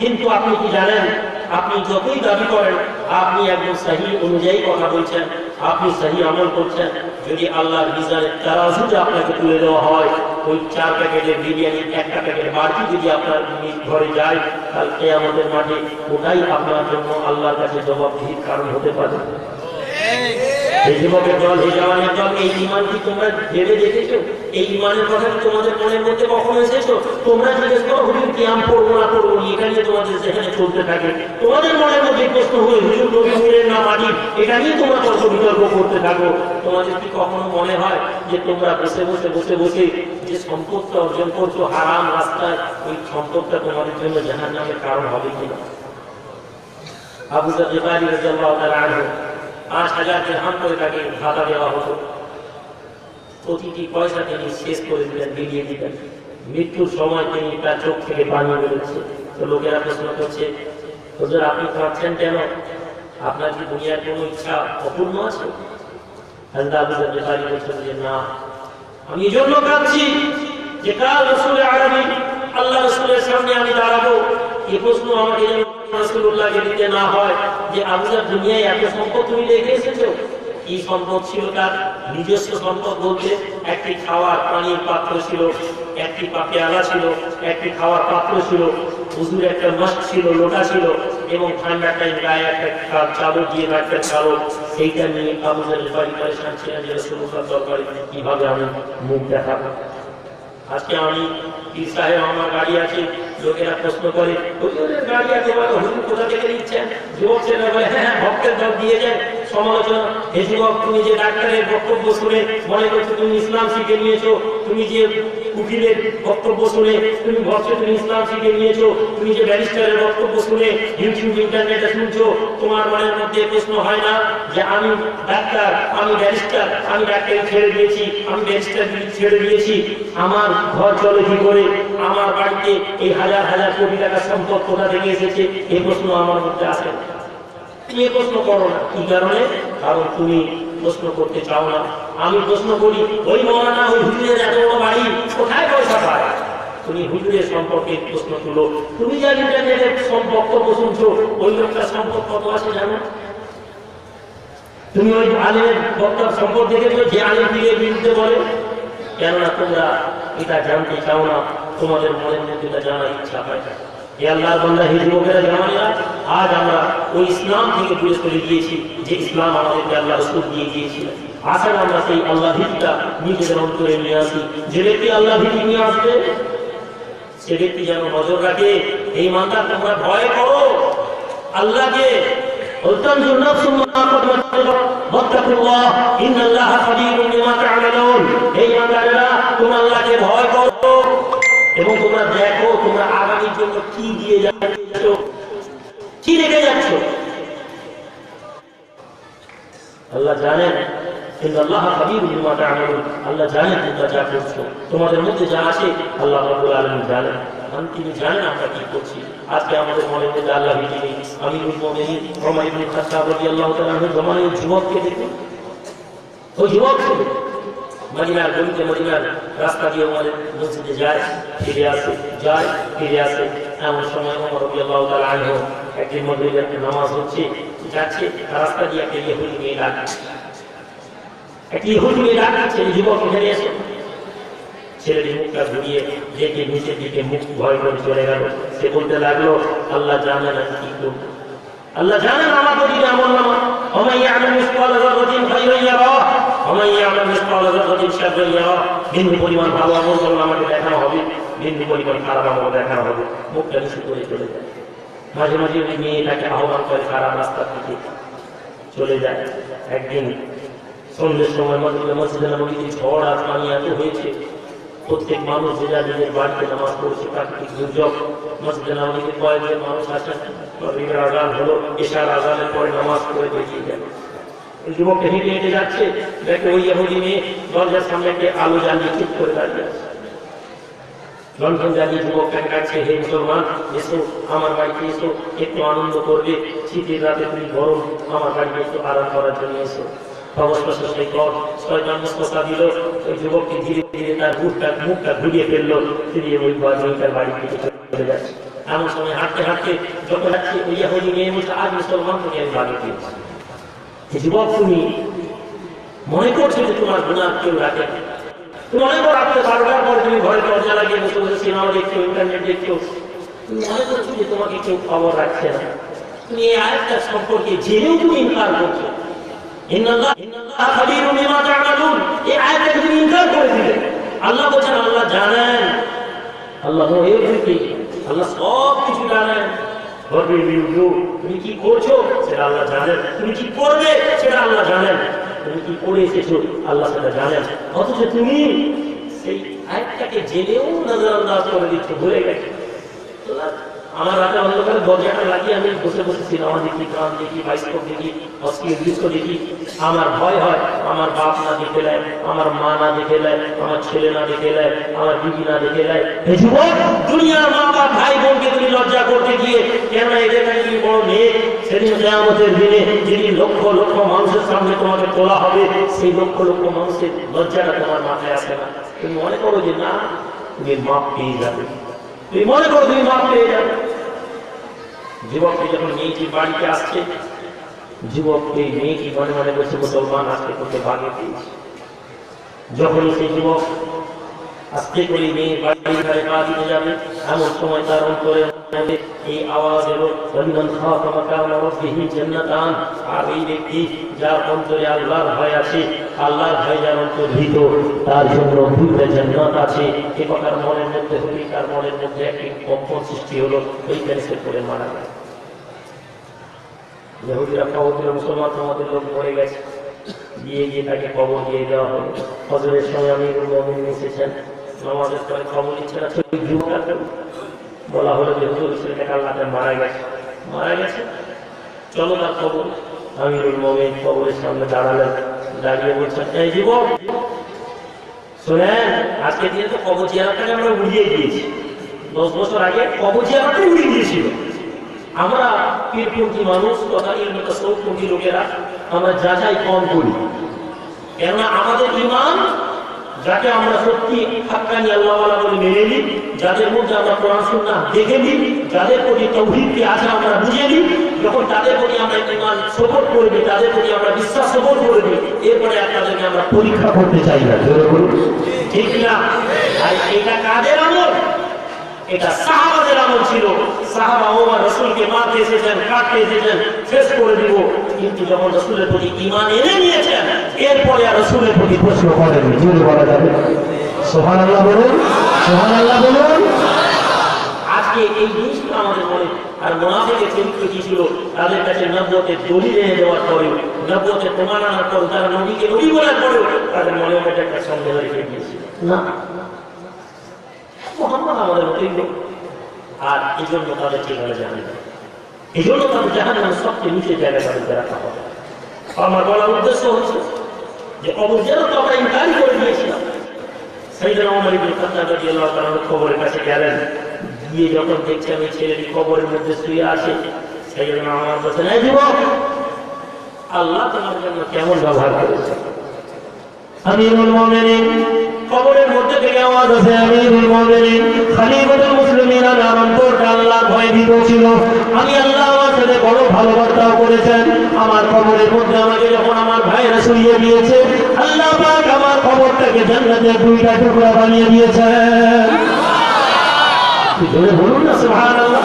কিন্তু আপনি কি জানেন, আপনি যতই দাবি করেন আপনি একদম সহি অনুযায়ী কথা বলছেন, আপনি সহি আমল করছেন, যদি আল্লাহর মিজানে তারাজুতে আপনাকে তুলে দেওয়া হয়, ওই 4 প্যাকেটের বিরিয়ানির 1টা প্যাকেট বাড়তি যদি আপনার ঘরে যায়, তাহলে কিয়ামতের মাঠে ওটাই আপনার জন্য আল্লাহর কাছে জবাবদিহির কারণ হতে পারে। এই যুবকের দল, এই জওয়ানের দল, এই ঈমান কি তোমরা ভেবে দেখেছো? এই ঈমানের কথা কি তোমাদের মনের মধ্যে কখনো এসেছো? তোমরা জিজ্ঞেস করো হুজুর কিয়াম পড়বো না পড়বো, এটা নিয়ে তোমাদের যেখানে চলতে থাকে, তোমাদের মনের মধ্যে প্রশ্ন হয়ে হুজুর নবী হুজুরের না মাটি, এটা নিয়ে তোমরা তর্ক বিতর্ক করতে থাকো। তোমাদের কি কখনো মনে হয় যে তোমরা বসে বসে বসে বসে যে সম্পদটা অর্জন করছো হারাম রাস্তায়, ওই সম্পদটা তোমাদের জন্য জাহান্নামের কারণ হবে কিনা? আবু যর গিফারি রাদিয়াল্লাহু তাআলা আনহু 5000 দিরহাম করে তাকে ভাতা দেওয়া হতো, প্রতিটি পয়সা তিনি শেষ করে দিলেন, বিলিয়ে দিলেন। মৃত্যুর সময় তিনি তার চোখ থেকে পানি বেরোচ্ছে। তো লোকেরা প্রশ্ন করছে, হুজুর আপনি কাঁদছেন কেন? আপনার কি দুনিয়ার কোনো ইচ্ছা অপূর্ণ আছে? হযরত আবু যর গিফারি বলছেন যে না, আমি এই জন্য কাঁদছি যে কাল রাসূল আরবি আল্লাহ রাসূলের সামনে আমি দাঁড়াবো, এই প্রশ্ন আমাকে যেন রাসূলুল্লাহকে দিতে না হয় যে আবু যর দুনিয়ায় এত সম্পদ তুমি রেখে এসেছো। কি সম্পদ ছিল তার? নিজস্ব সম্পদ বলতে একটি খাওয়ার পানির পাত্র ছিল, একটি পেয়ালা ছিল, একটি খাওয়ার পাত্র ছিল, হুজুর একটা মাস্ক ছিল, লোটা ছিল, এবং ঠান্ডা টাইম গায়ে একটা চাদর দিয়ে রাখতে চাদর। সেইটা নিয়ে আবু যর গিফারি পরেশান ছিলেন যে রাসূলুল্লাহর দরবারে কিভাবে আমি মুখ দেখাবো। আজকে আমি পীর সাহেব আমার গাড়ি আছে, লোকেরা প্রশ্ন করে হুজুরের গাড়ি আছে, হুজুর কোথা থেকে নিচ্ছেন? যুবক ছেলে বলে হ্যাঁ ভক্তের দল দিয়ে যায় সমালোচনা। হে যুবক, তুমি যে ডাক্তারের বক্তব্য শুনে মনে করছো তুমি ইসলাম শিখে নিয়েছো, তুমি যে উকিলের বক্তব্য শুনে তুমি ভাবছো তুমি ইসলাম শিখে নিয়েছো, তুমি যে ব্যারিস্টারের বক্তব্য শুনে ইউটিউব ইন্টারনেটে শুনছো, তোমার মনের মধ্যে প্রশ্ন হয় না যে আমি ডাক্তার, আমি ব্যারিস্টার, আমি ডাক্তারি ছেড়ে দিয়েছি, আমি ব্যারিস্টার ছেড়ে দিয়েছি, আমার ঘর চলে কি করে, আমার বাড়িতে এই হাজার হাজার কোটি টাকার সম্পদ কোথা থেকে এসেছে? এই প্রশ্ন আমার মধ্যে আসে। তুমি এই প্রশ্ন করো না। কি কারণে? কারণ তুমি প্রশ্ন করতে চাও না। আমি প্রশ্ন করি, ওই মৌলানা ওই হুজুরের এত বড় বাড়ি কোথায় পয়সা পায়? তুমি হুজুরের সম্পর্কে প্রশ্ন তুলো। তুমি যা ইন্টারনেটে বক্তব্য শুনছো, ওই লোকটার সম্পর্ক কত আছে জানো? তুমি ওই আলেমের বক্তার সম্পর্ক দেখেছো যে আলেম পীরের বিরুদ্ধে বলে? কেননা তোমরা এটা জানতে চাও না, তোমাদের মনের মধ্যে এটা জানার ইচ্ছা হয়। এ আল্লাহর বান্দা হিজবুকেরা জামানিরা, আজ আমরা ওই ইসলাম থেকে দূরে সরে গিয়েছি যে ইসলাম আমাদেরকে আল্লাহ রাসূল দিয়ে গিয়েছিলেন। আসলে আমরা সেই আল্লাহ ভীতিটা নিজেদের অন্তরে নিয়ে আসি। যে ব্যক্তি আল্লাহ ভীতি নিয়ে আসবে সে ব্যক্তি যেন নজর রাখে। এই মানটা তোমরা ভয় করো আল্লাহকে। ভয় করো এবং তোমরা দেখো তোমরা আগামীর জন্য কি দিয়ে যাচ্ছ, কি রেখে যাচ্ছ। আল্লাহ জানেন, আল্লাহ জানেন তোমরা যা করছো, তোমাদের মধ্যে যা আছে আল্লাহ রাব্বুল আলামিন জানেন। তিনি জানেন আমরা কি করছি। আজকে আমাদের মনে মধ্যে আল্লাহ ভীতি নেই। আমিরুল মুমিনিন ওমর ইবনে খাত্তাব রাদিয়াল্লাহু তাআলা আনহু জমানায় যুবককে দেখুন, ওই যুবক ছিল মদিনার গলিতে, মদিনার রাস্তা দিয়ে আমাদের মসজিদে যায়, ফিরে আসে, যায় ফিরে আসে। এমন সময় ওমর রাদিয়াল্লাহু তাআলা আনহু একদিন মাগরিবের নামাজ হচ্ছে, যাচ্ছে রাস্তা দিয়ে একটা ইহুদি মেয়ে ডাকছে, একটা ইহুদি মেয়ে ডাকছে, যুবক এখানে এসে। ছেলেটি মুখটা ঘুরিয়ে দেখে নিচের দিকে মুখ ভয় করে চলে গেল। সে বলতে লাগলো, আল্লাহ জানেন আমি কি করব, আল্লাহ জানেন আমার প্রতি আমল নামা। ওমান ইয়ামাল মিসকালা যাররাতিন খায়রান ইয়ারা ওমান ইয়ামাল মিসকালা যাররাতিন শাররান ইয়ারা। বিন্দু পরিমাণ ভালো আমল করলে আমাকে দেখানো হবে, বিন্দু পরিমাণ খারাপ আমল দেখানো হবে। মুখটা নিচু করে চলে যায়। মাঝে মাঝে ওই মেয়েটাকে আহ্বান করে খারাপ রাস্তার দিকে চলে যায়। একদিন সন্ধ্যের সময় মসজিদে নববীতে ঝড় আর পানি এত হয়েছে, প্রত্যেক মানুষ যে যার নিজের বাড়িতে নামাজ পড়ছে, প্রাকৃতিক দুর্যোগ। মসজিদে নববীতে কয়েকজন মানুষ আসেন, মাগরিবের আযান হলো, এশার আযানের পরে নামাজ পড়ে বেরিয়ে গেল। ওই যুবকটা হেঁটে হেঁটে যাচ্ছে, দেখে ওই ইহুদি মেয়ে দরজার সামনে একটা আলো জ্বালিয়ে চুপ করে দাঁড়িয়ে আছে। লণ্ঠন জ্বালিয়ে যুবকটাকে ডাকছে, হে মুসলমান এসো, আমার বাড়িতে এসো, একটু আনন্দ করবে। শীতের রাতে তুমি গরম, আমার বাড়িতে একটু আরাম করার জন্য এসো। ওই যুবককে ধীরে ধীরে তার মুখটা ঘুরিয়ে ফেললো, ফিরিয়ে ওই বাড়িটার বাড়ি থেকে চলে যাচ্ছে। এমন সময় হাঁটতে হাঁটতে যখন যাচ্ছে, ওই ইহুদি মেয়ে বলছে, আজ মুসলমান তুমি আমি ভাগে পেয়েছি। যুবক তুমি মনে করছো যে তোমার গুনাহ কেউ রাখে, তুমি মনে করো রাত্রে 12টার পর তুমি ঘরে দরজা লাগিয়ে বসে বসে সিনেমা দেখছো, ইন্টারনেট দেখছো, তুমি মনে করছো যে তোমাকে কেউ খবর রাখছে না। তুমি এই আয়াতটা সম্পর্কে জেনেও তুমি ইনকার করছো। আল্লাহ বলছেন আল্লাহ জানেন, আল্লাহ আল্লাহ সব কিছু জানেন। তুমি কি করছো সেটা আল্লাহ জানেন, তুমি কি করবে সেটা আল্লাহ জানেন, তুমি কি করে এসেছো আল্লাহ সেটা জানেন। অথচ তুমি সেই আয়াতটাকে জেনেও নজরআন্দাজ করে দিচ্ছ, ভুলে গেছো। আমার রাতে অন্ধকারে দরজাটা লাগিয়ে আমি বসে বসে সিনেমা দেখি, গান দেখি, বায়োস্কোপ দেখি, অশ্লীল দৃশ্য দেখি। আমার ভয় হয় আমার বাপ না দেখে নেয়, আমার মা না দেখে নেয়, আমার ছেলে না দেখে নেয়, আমার বিবি না দেখে নেয়। দুনিয়ার মা বাপ ভাই বোনকে তুমি লজ্জা করতে গিয়ে কেন এদের কাছে তুমি বড় মেয়ে, সেদিন কিয়ামতের দিনে যেদিন লক্ষ লক্ষ মানুষের সামনে তোমাকে তোলা হবে, সেই লক্ষ লক্ষ মানুষের লজ্জাটা তোমার মাথায় আসে না। তুমি মনে করো যে না তুমি মাপ পেয়ে যাবে, তুমি মনে করো তুমি মাপ পেয়ে যাবে। যুবকটি যখন মেয়েটি বাড়িতে আসছে, যুবক এই মেয়েটি মনে মনে বসে মুসলমান আজকে করতে ভাগে পেয়েছে। যখনই সেই যুবক আস্তে করে মেয়ে বাড়ির ঘরে পা দিতে যাবে, এমন সময় তার অন্তরে এই আওয়াজ এলো, আর এই ব্যক্তি যার অন্তরে আল্লাহর ভয় আছে, আল্লাহর ভয় যার অন্তর ভীত, তার জন্য দুইটা জান্নাত আছে। এ কথার মনের মধ্যে হলে তার মনের মধ্যে একটি কম্পন সৃষ্টি হলো, ওইখানে সে পড়ে মারা গেল। ইহুদিরা খবর দিল মুসলমান তোমাদের লোক মরে গেছে, গিয়ে গিয়ে তাকে কবর দিয়ে দেওয়া হলো। ফজরের সময় আমিরুল মুমিনিন এসেছেন, নামাজের পরে খবর নিচ্ছে না, বলা হলো যে হুজুর ছেলেটাকে আল্লাহ মারা গেছে, মারা গেছে, চলো তার খবর। আমিরুল মুমিনিন কবরের সামনে দাঁড়ালেন, দাঁড়িয়ে বলছেন, এই যুবক শোনেন, আজকে দিয়ে তো কবর জিয়ারতটাকে আমরা উড়িয়ে দিয়েছি। 10 বছর আগে কবর জিয়ারতটাই উড়িয়ে দিয়েছিল। আমরা পীরপন্থী মানুষ তথা ইলমে তাসাউফপন্থী লোকেরা আমরা যাচাই কম করি, কেননা আমাদের ঈমান যাকে আমরা সত্যি হাক্কানি আল্লাহওয়ালা বলে মেনে নিই, যাদের মধ্যে আমরা কোরআন সুন্নাহ দেখে নিই, যাদের প্রতি তাওহীদ কি আছে আমরা বুঝে নিই, যখন তাদের প্রতি আমরা ঈমান সপোর্ট করে দিই, তাদের প্রতি আমরা বিশ্বাস সপোর্ট করে দিই, এরপরে আপনাদেরকে আমরা পরীক্ষা করতে চাই না। জোরে বলুন ঠিক না? আর এটা কাদের আমল? এটা সাহাবাদের আমল ছিল। সাহাবা ওমর রাসূলকে মারতে এসেছেন, কাটতে এসেছেন, শেষ করে দিব, কিন্তু যখন রাসূলের প্রতি ঈমান এনে নিয়েছেন এরপরে আর রাসূলের প্রতি প্রশ্ন করেননি। জোরে বলা যাবে সুবহানাল্লাহ বলুন, সুবহানাল্লাহ বলুন। আজকে এই জিনিসটা আমাদের মনে, আর মুনাফিকের চরিত্র কি ছিল? তাদের কাছে নবুয়তের দলিল এনে দেওয়ার পরেও, নবুয়তের প্রমাণ আনার পরেও, তারা নবীকে নবী বলার পরেও তাদের মনে মনে একটা সন্দেহ রেখে দিয়েছিল, না মুহাম্মদ আমাদের মতোই লোক, আর এই জন্য তাদের ঠিকানা জানে না, এই জন্য তাদের জাহান্নামের সবচেয়ে নিচে জায়গায় তাদেরকে রাখা হবে। আমার বলার উদ্দেশ্য হচ্ছে যে কবর যেন তো আমরা ইনকার করে দিয়েছিলাম। সাইয়েদনা ওমর ইবনে খাত্তাব রাদিয়াল্লাহু তাআলা কবরের কাছে গেলেন, গিয়ে যখন দেখছেন ওই ছেলেটি কবরের মধ্যে শুয়ে আছে, সাইয়েদনা ওমর বলছেন, এই যুবক, আল্লাহ তোমার জন্য কেমন ব্যবহার করেছে? আমিরুল মুমিনিন কবরের মধ্যে থেকে আওয়াজ আসে, আমিরুল মুমিনিন খলিফাতুল মুসলিমিন, আমার অন্তরটা আল্লাহর ভয়ে ভীত ছিল। আমি আল্লাহ আমার সাথে বড় ভালোবাসা করেছেন। আমার কবরের মধ্যে আমাকে যখন আমার ভাইরা শুইয়ে দিয়েছে, আল্লাহ পাক আমার কবরটাকে জান্নাতের দুইটা টুকরা বানিয়ে দিয়েছেন। জোরে বলুন না সুবহানাল্লাহ।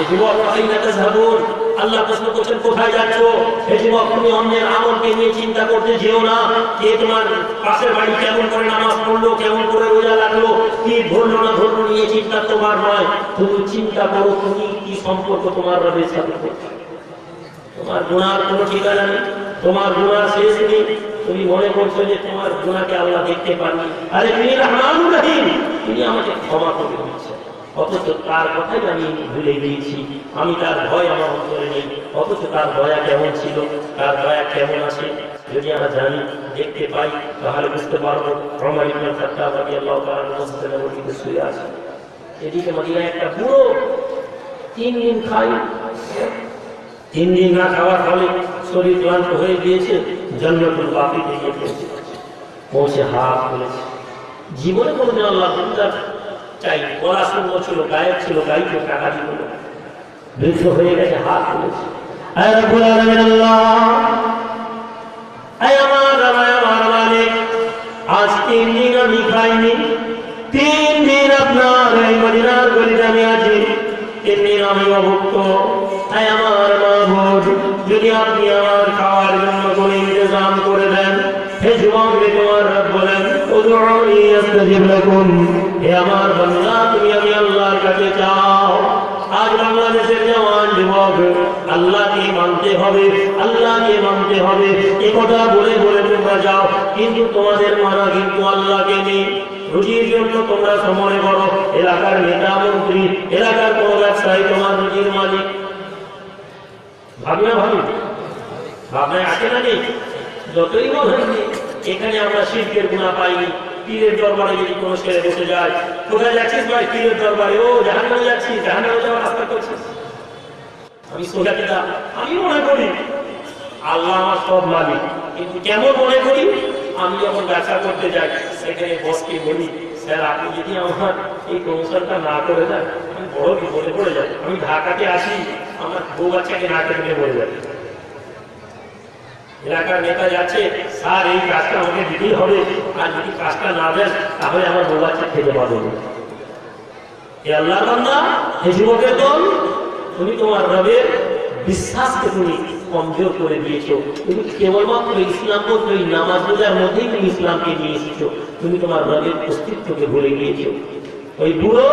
এই যুবক, আইনা তাযহাবুন, আল্লাহ প্রশ্ন করছেন কোথায় যাচ্ছ? এই যুবক, তুমি অন্যের আমলকে নিয়ে চিন্তা করতে যেও না। কে তোমার পাশের বাড়ি কেমন করে নামাজ পড়লো, কেমন করে রোজা লাগলো, কি ধরলো না ধরলো নিয়ে চিন্তা তোমার নয়। তুমি চিন্তা করো তুমি কি সম্পর্ক তোমার রবের সাথে করছো। তোমার গুনার কোনো ঠিকানা নেই, তোমার গুনার শেষ নেই। তুমি মনে করছো যে তোমার গুনাহকে আল্লাহ দেখতে পাননি। আরে তিনি রহমানুর রহিম, তিনি আমাকে ক্ষমা করে দিচ্ছেন, অথচ তার কথাই আমি ভুলে গিয়েছি। আমি তার ভয় আমার অন্তরে নেই, অথচ তার দয়া কেমন ছিল, তার দয়া কেমন আছে যদি আমরা জানি, দেখতে পাই, তাহলে বুঝতে পারবো। ওমর ইবনে খাত্তাব রাদিয়াল্লাহু তাআলা মসজিদের মধ্যে শুয়ে আছে। এদিকে মদিনায় একটা বুড়ো 3 দিন খায়, 3 দিন না খাওয়ার ফলে শরীর ক্লান্ত হয়ে গিয়েছে, জান্নাতুল বাকিতে গিয়ে পৌঁছে হাত তুলেছে। জীবনে কোনোদিন আল্লাহ চাই, বলা সুন্দর ছিল, গায়েব ছিল, গাইতে টাকা দিল, বৃদ্ধ হয়ে গেছে, হাত তুলেছে। আমার মালিক, আজ 3 দিন আমি খাইনি, 3 দিন আপনার এই মদিনার গলিতে আমি আছি, 3 দিন আমি অভুক্ত। আমার মাবুদ, যদি আপনি আমার খাওয়ার জন্য কোনো ইন্তজাম করে দেন। হে যুবক, তোমার রব বলেন, উদউনি আস্তাজিব লাকুম, হে আমার বান্দা, তুমি আমি আল্লাহর কাছে চাও। আজ বাংলাদেশের জওয়ান যুবক, আল্লাহকে মানতে হবে, আল্লাহকে মানতে হবে, এ কথা বলে বলে তোমরা যাও, কিন্তু তোমাদের মানা কিন্তু আল্লাহকে নেই। রুজির জন্য তোমরা সময় করো, এলাকার নেতা মন্ত্রী, এলাকার কোনো ব্যবসায়ী তোমার রুজির মালিক। ভাবনা ভাবি, ভাবনায় আছে না নেই? যতই বলেন এখানে আমরা শিরকের গুনাহ পাইনি। পীরের দরবারে যদি কোনো ছেলে বসে যায়, কোথায় যাচ্ছিস ভাই? পীরের দরবারে। ও জাহান্নামে যাচ্ছি, জাহান্নামে যাওয়ার রাস্তা করছিস। আমি সোজা পিতা, আমি মনে করি আল্লাহ আমার সব মালিক, কিন্তু কেমন মনে করি, আমি যখন ব্যবসা করতে যাই সেখানে বসকে বলি, স্যার আপনি যদি আমার এই প্রমোশনটা না করে দেন আমি বড় বিপদে পড়ে যাই। আমি ঢাকাতে আসি, আমার বউ বাচ্চাকে না কেটে পড়ে যাবে। এলাকার নেতা যাচ্ছে, স্যার এই কাজটা আমাকে দিতেই হবে, আর যদি কাজটা না দেন তাহলে আমার বউ বাচ্চা খেতে পারবে না। এ আল্লাহর বান্দা, হে যুবকের দল, তুমি তোমার রবের বিশ্বাসকে তুমি কমজোর করে দিয়েছো। তুমি কেবলমাত্র ইসলাম বলতে ওই নামাজ রোজার মধ্যেই তুমি ইসলামকে নিয়ে এসেছো, তুমি তোমার রবের অস্তিত্বকে ভুলে গিয়েছো। ওই বুড়ো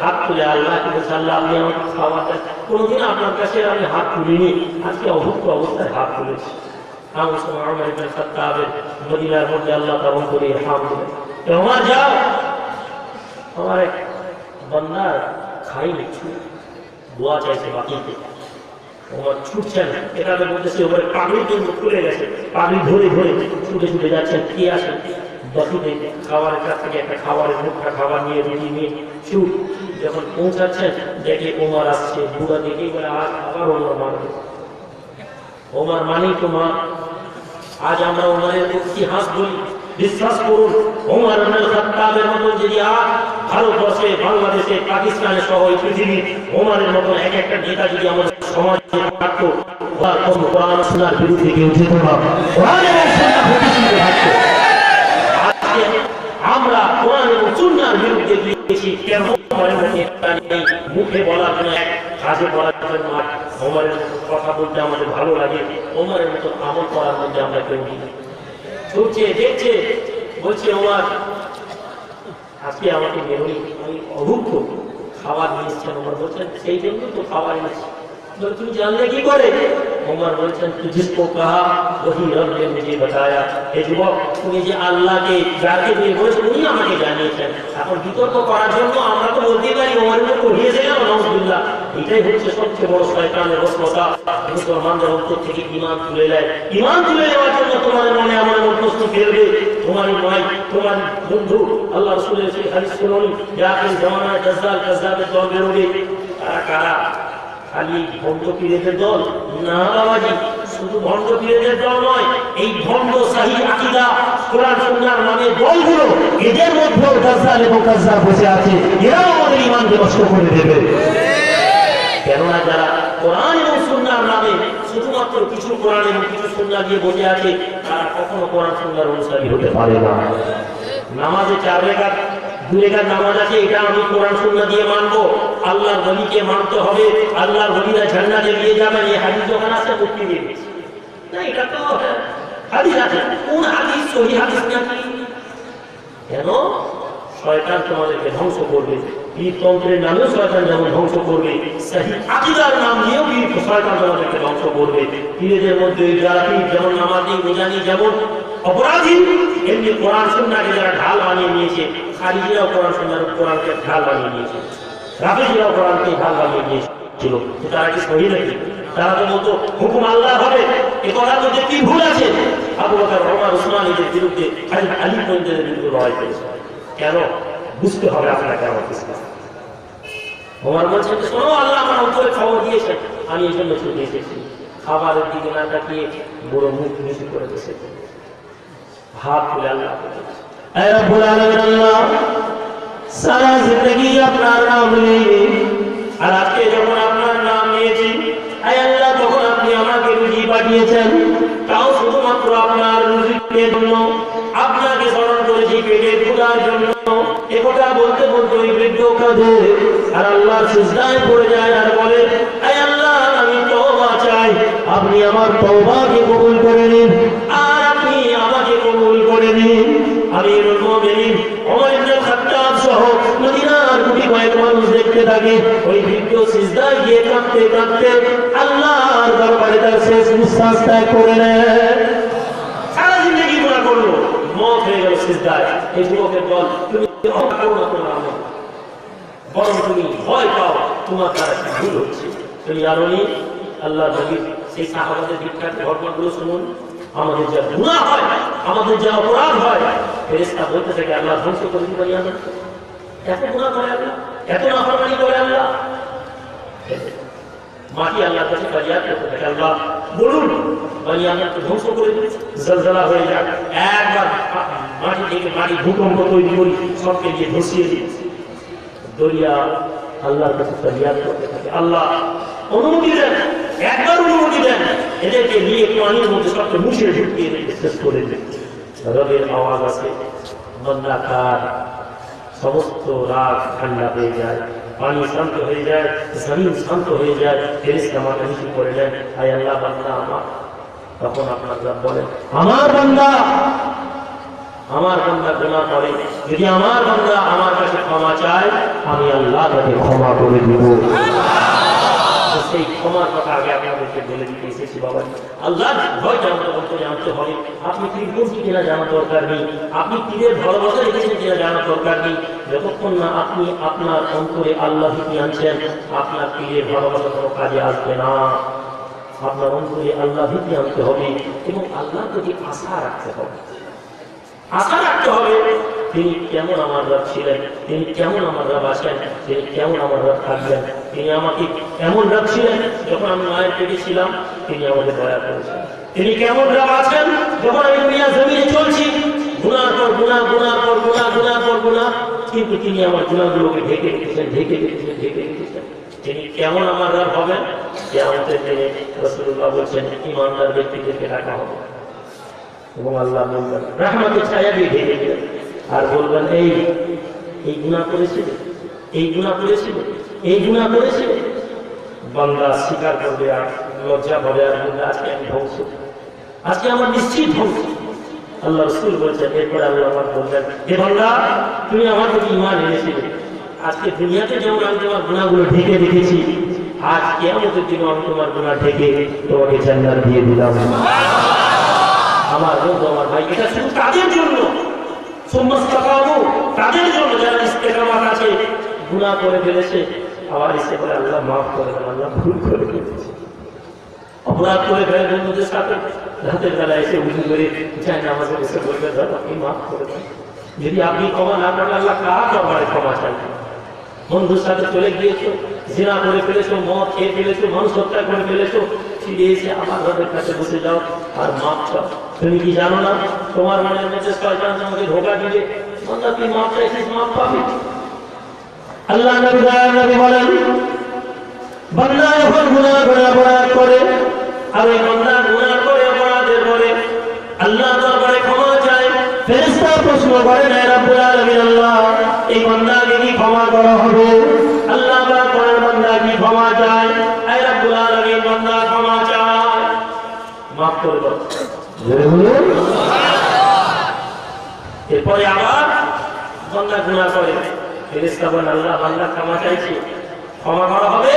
হাত তুলে আল্লাহকে বলছে, আল্লাহ আপনি আমাকে খাওয়া দেন। কোনোদিন আপনার কাছে আমি হাত তুলিনি, আজকে অভুক্ত অবস্থায় হাত তুলেছি। মদিনার মধ্যে আল্লাহ তেমন করে হাম দিলেন, তোমার যাও, আমার এক বান্দা খাইনি, দোয়া চাইছে বাকিতে, ওমর ছুটছেন, এটাদের মধ্যে সে ওপরে পানির জন্য খুলে গেছে, পানি ধরে ধরে ছুটে ছুটে যাচ্ছেন। কে আসে? বাকিতে খাবারের কাছ থেকে একটা খাবারের মুখটা খাবার নিয়ে রুটি নিয়ে ছুট, যখন পৌঁছাচ্ছেন দেখে ওমর আসছে। বুড়া দেখেই বলে, আবার ওমর মারবে। ওমর মানেই তো মা। আজ আমরা ওমরের ইতিহাস বলি, বিশ্বাস করুন ওমর ইবনে খাত্তাবের মতো যদি ভারতবর্ষে, বাংলাদেশে, পাকিস্তানে সহ পৃথিবীর ওমারের মতন এক একটা নেতা যদি আমাদের সমাজে থাকতো, কোরআন সুন্নাহর বিরুদ্ধে কেউ যেত না, কোরআন এবং সুন্নাহ প্রতিষ্ঠিত থাকতো। আজকে আমরা কোরআন এবং সুন্নাহর বিরুদ্ধে গিয়েছি কেন? মুখে বলার জন্য এক, কাজে বলার জন্য এক। ওমরের কথা বলতে আমাদের ভালো লাগে, ওমরের মতো আমল করার মধ্যে আমরা কেউ নেই। শুনছে, দেখছে, বলছে ওমর আজকে আমাকে বেরোই, আমি অভুক্ত খাবার নিয়ে এসছেন। ওমর বলছেন সেই জন্য তো খাবার এনেছি। তুমি জানলে কি করে? ওমর বলছেন জিসকো কাহা ওহি রব ने मुझे बताया। এই যুবক, তুমি যে আল্লাহকে যাকে দিয়ে বলেছো উনি আমাকে জানিয়েছেন। এখন বিতর্ক করার জন্য আমরা তো বলতেই পারি ওমরের মতো হয়েছে না, নাউজুবিল্লাহ। এটাই হচ্ছে সবচেয়ে বড় শয়তানের রসমতা। মুসলমানদের অন্তর থেকে ঈমান তুলে নেয়। ঈমান তুলে নেওয়ার জন্য তোমাদের মনে এমন এমন প্রশ্ন ফেলবে, তোমারই নয়, তোমার বন্ধু আল্লাহ রাসূলের সেই হাদিস শুনুন, যে আখির জামানায় দাজ্জাল কাযযাবের দল বেরোবে। তারা কারা? খালি ভণ্ড পীরেদের দল? না বাবাজি, শুধু ভণ্ড পীরেদের দল নয়, এই ভণ্ড সাহি আকীদা কোরআন সুন্নাহর নামে দলগুলো, এদের মধ্যেও দাজ্জাল এবং কাযযাব বসে আছে। এরাও আমাদের ঈমানকে নষ্ট করে দেবে। কেননা যারা কোরআন এবং সুন্নাহর নামে শুধুমাত্র কিছু কোরআন এবং কিছু সুন্নাহ দিয়ে বসে আছে, তারা কখনো কোরআন সুন্নাহর অনুসারী হতে পারে না। নামাজে 4 রাকাত 2 রাকাত নামাজ আছে, এটা আমি কোরআন সুন্নাহ দিয়ে মানবো। আল্লাহর ওলিকে মানতে হবে, আল্লাহর ওলিরা জান্নাতে নিয়ে যাবেন, এই হাদিস যখন আছে মুক্তি দিয়ে দিয়েছে না। এটা তো হাদিস আছে, কোন হাদিস? সহিহ হাদিস নাকি? কেন? শয়তান তোমাদেরকে ধ্বংস করবে। পীরতন্ত্রের নামেও শয়তান যেমন ধ্বংস করবে, সহিহ আকীদার নাম দিয়েও শয়তান তোমাদেরকে ধ্বংস করবে। পীরদের মধ্যে যারা পীর যেমন নামাজি, রোজানি যেমন অপরাধী, এমনি কোরআন সুন্নাহকে যারা ঢাল বানিয়ে নিয়েছে, খারিজিরাও কোরআনকে ঢাল বানিয়ে নিয়েছে, রাফেজিরাও কোরআনকে ঢাল বানিয়ে নিয়েছিল। তারা কি সহি নাকি? তারা তো বলতো হুকুম আল্লাহ হবে। এ কথার মধ্যে কি ভুল আছে? আবু বকর, ওমর, ওসমান এদের বিরুদ্ধে, আলী পর্যন্তের বিরুদ্ধে লড়াই করেছে। কেন? বুঝতে হবে আপনাকে আমার কিছু। ওমর বলছেন, শোনো, আল্লাহ আমার অন্তরে খবর দিয়েছেন, আমি এই জন্য ছুটে এসেছি। খাবারের দিকে না তাকিয়ে বড় মুখ নিচু করে বসে হাত তুলে আল্লাহ রব্বুল আলামিন, আল্লাহ সারা জিন্দেগি আপনার নাম নিয়ে, আর আজকে যখন আপনার নাম নিয়েছি, আল্লাহ তখন আপনি আমাকে রুজি পাঠিয়েছেন, তাও শুধুমাত্র আপনার রুজির জন্য। আপনাকে স্মরণ করেছি পেটের ক্ষুধার জন্য। একথা বলতে বলতে ওই বৃদ্ধ কাঁদে আর আল্লাহর সিজদায় পড়ে যায় আর বলে, আল্লাহ আমি তওবা চাই, আপনি আমার তওবাকে কবুল করে নিন, আর আপনি আমাকে কবুল করে নিন। আমিরুল মুমিনিন ওমর ইবনে খাত্তাব সহ মদিনার কোটি কয়েক মানুষ দেখতে থাকে ওই বৃদ্ধ সিজদায় গিয়ে কাঁদতে কাঁদতে আল্লাহর দরবারে তার শেষ নিঃশ্বাস ত্যাগ করে নেয়। সারা জিন্দেগি গুনাহ করলো, মওত হয়ে গেল সিজদায়। এই যুবকের বল, তুমি অহংকার করো না তোমার আমল, বরং তুমি ভয় পাও তোমার দ্বারা কি ভুল হচ্ছে। তুমি জানো নি আল্লাহর নবীর সেই সাহাবাদের বিখ্যাত ঘটনাগুলো শুনুন। আমাদের যা গুনাহ হয়, আমাদের যা অপরাধ হয়, ফেরেশতা বলতে থাকে আল্লাহ ধ্বংস করে দিবেন। এত গুনাহ করে আল্লাহ, এত নাফরমানি করে আল্লাহ। মাটি আল্লাহর কাছে ফরিয়াদ করতে থাকে, আল্লাহ বলুন বনি আদমকে ধ্বংস করে দিন, জলজলা হয়ে যাক, একবার মাটি থেকে মাটি ভূকম্প তৈরি করি, সবকে গিয়ে ধসিয়ে দিই। দরিয়া আল্লাহর কাছে ফরিয়াদ করতে থাকে, আল্লাহ অনুমতি দেন, একবার অনুমতি দেন, এদেরকে নিয়ে পানির মধ্যে সবকে মুছে ঢুকিয়ে শেষ করে দেন। রবের আওয়াজ আছে, বান্দা কার, সমস্ত রাগ ঠান্ডা হয়ে যায়, পানি শান্ত হয়ে যায়, জমিন শান্ত হয়ে যায়, ফেরেশতা মাথা নিচু করে দেন, আয় আল্লাহ বান্দা আমার। তখন আপনার রব বলেন, আমার বান্দা গুনাহ করে, যদি আমার বান্দা আমার কাছে ক্ষমা চায়, আমি আল্লাহ তাকে ক্ষমা করে দেব। সেই ক্ষমার কথা আগে আপনাদেরকে বলে দিতে এসেছি বাবা। আল্লাহ ভয় জানতে হবে। আপনি পীর করছি কিনা জানার দরকার নেই, আপনি পীরের ভালোবাসা রেখেছেন কিনা জানার দরকার নেই। যতক্ষণ না আপনি আপনার অন্তরে আল্লাহ ভীতি আনছেন, আপনার পীরের ভালোবাসা কোনো কাজে আসবে না। আপনার অন্তরে আল্লাহ ভীতি আনতে হবে এবং আল্লাহর প্রতি আশা রাখতে হবে। আশা রাখতে হবে তিনি কেমন আমার রব ছিলেন, তিনি কেমন আমার রব আছেন, তিনি কেমন আমার রব থাকবেন। তিনি আমাকে এমন রব ছিলেন যখন আমি মায়ের পেটে ছিলাম, তিনি আমাকে দয়া করেছেন। তিনি কেমন রব আছেন যখন আমি দুনিয়া জমিনে চলছি, গুনাহ পর গুনাহ, গুনাহ পর গুনাহ, গুনাহ পর গুনাহ, কিন্তু তিনি আমার গুনাহগুলোকে ঢেকে রেখেছেন, ঢেকে রেখেছেন, ঢেকে রেখেছেন। তিনি কেমন আমার রব হবেন? কিয়ামতের দিনে রাসূলুল্লাহ বলছেন ঈমানদার ব্যক্তিদেরকে ডাকা হবে এবং আল্লাহ বলবেন রহমতের ছায়া দিয়ে ঢেকে দেবেন আর বলবেন এই গুনাহ করেছিল, এই গুনাহ করেছিল, এই গুনাহ করেছিল। বান্দা স্বীকার করবে আর লজ্জা হবে আর বলবে আজকে আমি ধ্বংস, আজকে আমার নিশ্চিত ধ্বংস। আল্লাহ রাসূল বলছেন এরপরে আল্লাহ আমার বলবেন হে বান্দা তুমি আমার প্রতি ঈমান এনেছিলে, আজকে দুনিয়াতে যেমন আমি তোমার গুনাহগুলো ঢেকে রেখেছি, আজ কিয়ামতের দিনে আমি তোমার গুনাহ ঢেকে তোমাকে জান্নাত দিয়ে দিলাম। আমার বন্ধু আমার ভাই, এটা শুধু তাদের জন্য, তাদের জন্য যারা ইস্তেকামাত আছে, গুনাহ করে ফেলেছে, আবার এসে বলে আল্লাহ মাফ করে দেন, আল্লাহ ভুল করে ফেলেছে, অপরাধ করে ফেলে বন্ধুদের সাথে রাতের বেলা এসে উঠে করে চায় নামাজে এসে বলবে ধর আপনি মাফ করে দেন। যদি আপনি ক্ষমা না করেন আল্লাহ কার দরবারে ক্ষমা চাইবেন? বন্ধুর সাথে চলে গিয়েছো, জিনা করে ফেলেছো, মদ খেয়ে ফেলেছো, মানুষ হত্যা করে ফেলেছো, ফিরে এসে আমার রবের কাছে বসে যাও আর মাফ চাও। তুমি কি জানো না তোমার মনের মধ্যে শয়তান তোমাকে ধোঁকা দিবে, বান্দা তুই মাফ চাইছিস, মাফ পাবি। আল্লাহ নবী বলেন বান্দা যখন গুনাহ করে অপরাধ করে, আর ওই বান্দা গুনাহ করে অপরাধের পরে আল্লাহ দরবারে ক্ষমা চায়, ফেরেশতা প্রশ্ন করেন হে রব্বুল আলামিন আল্লাহ এই বান্দাকে কি ক্ষমা করা হবে? আল্লাহ পাক বলেন বান্দা কি ক্ষমা চায়? হে রব্বুল আলামিন বান্দা ক্ষমা চায়, মাফ করে দাও। এরপরে আবার বান্দা গুনাহ করে, ফেরেশতা বলেন আল্লাহ বান্দা ক্ষমা চাইছে, ক্ষমা করা হবে,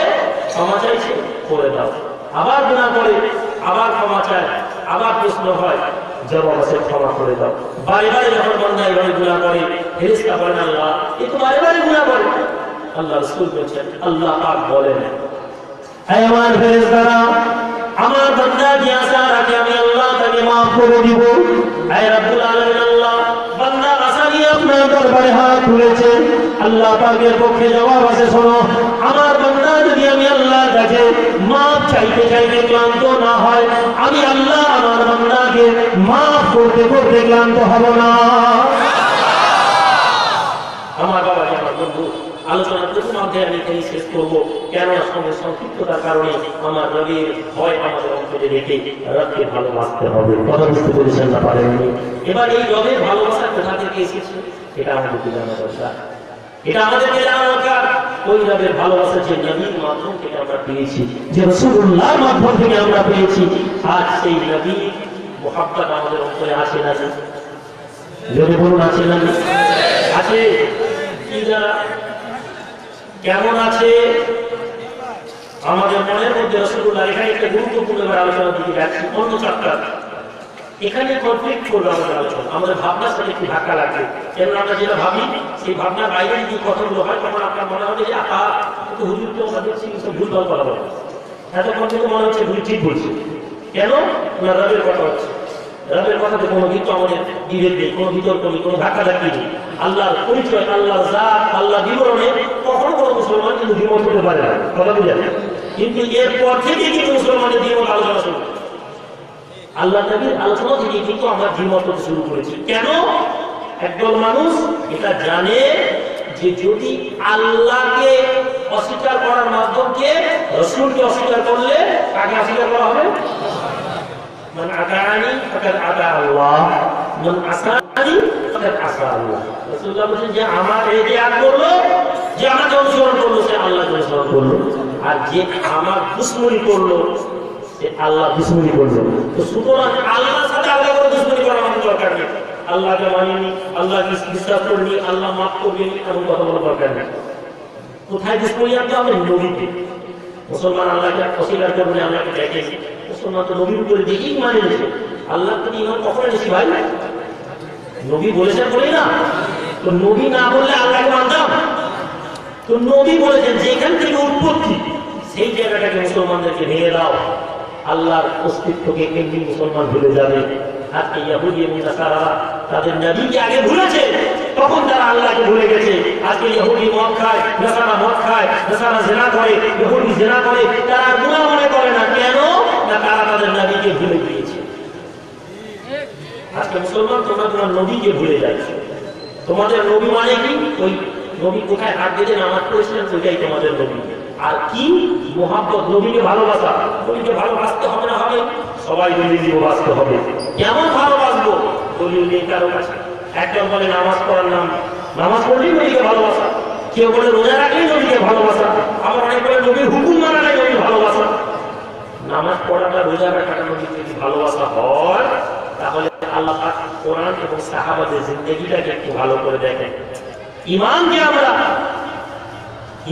ক্ষমা চাইছে করে দাও। আবার গুনাহ করে, আবার ক্ষমা চায়, আবার প্রশ্ন হয়, জবাব আছে ক্ষমা করে দাও। বারে বারে যখন বান্দা এভাবে গুনাহ করে, ফেরেশতা বলেন আল্লাহ এ তো বারে বারে গুনাহ করে। আল্লাহ রাসূল বলেন আল্লাহ পাক বলেন হে আমার ফেরেশতারা আমার বান্দা কি আশা রাখে আমি আল্লাহ তাকে মাফ করে দিব। হে রব্বুল আলামিন আল্লাহ বান্দা আশা নিয়ে আপনার দরবারে হাত তুলেছে, আল্লাহ পাকের পক্ষে জবাব আছে শোনো আমার বান্দা যদি আমি আল্লাহ কাছে মাফ চাইতে চাইতে ক্লান্ত না হয়, আমি আল্লাহ আমার বান্দাকে মাফ করতে করতে ক্লান্ত হব না। আমার বাবা আমার বন্ধু আলোচনার প্রথম অধ্যায়ে আমি এখানে শেষ করবো, কেননা সময় সংক্ষিপ্ততার কারণে আমার রবের ভয় আমাদের অন্তরে রেখে রবকে ভালোবাসতে হবে। কথা বুঝতে পেরেছেন না পারেননি? এবার এই রবের ভালোবাসা কোথা থেকে এসেছে এটা আমাদেরকে জানা দরকার, এটা আমাদেরকে জানা দরকার। ওই রবের ভালোবাসা যে নবীর মাধ্যম থেকে আমরা পেয়েছি, যে রাসূলুল্লাহর মাধ্যম থেকে আমরা পেয়েছি, আজ সেই নবীর মুহাব্বত আমাদের অন্তরে আছে না? যদি বলুন আছে না? আছে। কি যারা কেমন আছে আমাদের মনের মধ্যে রাসূলুল্লাহ? এখানে একটা গুরুত্বপূর্ণ আলোচনা দিকে যাচ্ছি, অন্য চ্যাপ্টার। এখানে কনফ্লিক্ট করবে আমাদের আলোচনা, আমাদের ভাবনার সাথে একটু ধাক্কা লাগবে। কেন আমরা যেটা ভাবি সেই ভাবনার বাইরে যদি কথাগুলো হয় তখন আপনার মনে হবে যে আহা কিন্তু হুজুর তো আমরা দেখছি ভুল ভাল কথা বলে, এতক্ষণ থেকে মনে হচ্ছে ভুল ঠিক বলছে। কেন না রবের কথা হচ্ছে, রবের কথাতে কোনো কিন্তু আমাদের বিভেদ নেই, কোনো বিতর্ক নেই, কোনো ধাক্কাধাক্কি নেই। আল্লাহর পরিচয়, আল্লাহর জাত, আল্লাহ বিবরণে কখনো কোনো মুসলমান কিন্তু দ্বিমত করতে পারে না, কথা বুঝলেন? কিন্তু এরপর থেকে কিন্তু মুসলমানের দ্বিমত আলোচনা শুরু, আল্লাহ নবীর আলোচনা থেকে কিন্তু আমরা দ্বিমত করতে শুরু করেছি। কেন? একদল মানুষ এটা জানে যে যদি আল্লাহকে অস্বীকার করার মাধ্যমকে রাসূলকে অস্বীকার করলে কাকে অস্বীকার করা হবে? মান আতানি ফাকাদ আতা আল্লাহ, মান আসানি ফাকাদ আসা আল্লাহ। রাসূলুল্লাহ বলেন যে আমার এই যে আত করলো, যে আমাকে অনুসরণ করলো সে আল্লাহকে অনুসরণ করলো, আর যে আমার দুশমনি করলো সে আল্লাহ দুশমনি করলো। তো সুতরাং আল্লাহর সাথে আল্লাহর দুশমনি করা আমাদের দরকার নেই। আল্লাহকে মানিনি, আল্লাহকে বিশ্বাস করিনি, আল্লাহ মাফ করবেন এমন কথা বলার দরকার নেই। কোথায় দুশমনি আনতে হবে? নবীকে। মুসলমান আল্লাহকে অস্বীকার করবে, আল্লাহকে দেখেনি। মুসলমান তো নবীর উপরে দেখেই মানে নিয়েছে। আল্লাহ প্রতি ইমান কখন এনেছি ভাই? নবী বলেছেন বলেই না। তো নবী না বললে আল্লাহকে মানতাম? তো নবী বলেছেন যেখান থেকে উৎপত্তি সেই জায়গাটাকে মুসলমানদেরকে ভেঙে দাও, আল্লাহর অস্তিত্বকে এমনি মুসলমান ভুলে যাবে। আজকে ইহুদি এবং নাসারারা তাদের নবীকে আগে ভুলেছে, তখন তারা আল্লাহকে ভুলে গেছে। আজকে ইহুদি মদ খায়, নাসারা মদ খায়, নাসারা জিনা করে, ইহুদি জিনা করে, তারা গুনাহ মনে করে না। কেন? না তারা তাদের নবীকে ভুলে গিয়েছে। আজকে মুসলমান তোমরা তোমার নবীকে ভুলে যাচ্ছে। তোমাদের নবী মানে কি? ওই নবী কোথায় হাত দিতে নামাজ পড়েছিলেন ওইটাই তোমাদের নবী। আর কি মোহাব্বত, নবীকে ভালোবাসা। নবীকে ভালোবাসতে হবে না হবে? সবাই দলিল দিয়ে বাঁচতে হবে। কেমন ভালোবাসবো? দলিল নেই কারো কাছে। একজন বলে নামাজ পড়ার নাম, নামাজ পড়লেই নবীকে ভালোবাসা। কেউ বলে রোজা রাখলেই নবীকে ভালোবাসা। আবার অনেক বলে নবীর হুকুম মানাটাই নবীর ভালোবাসা। নামাজ পড়াটা, রোজা রাখাটা নবীর যদি ভালোবাসা হয়, তাহলে আল্লাহ পাক কোরআন এবং সাহাবাদের জিন্দেগিটাকে একটু ভালো করে দেখেন। ঈমানকে আমরা,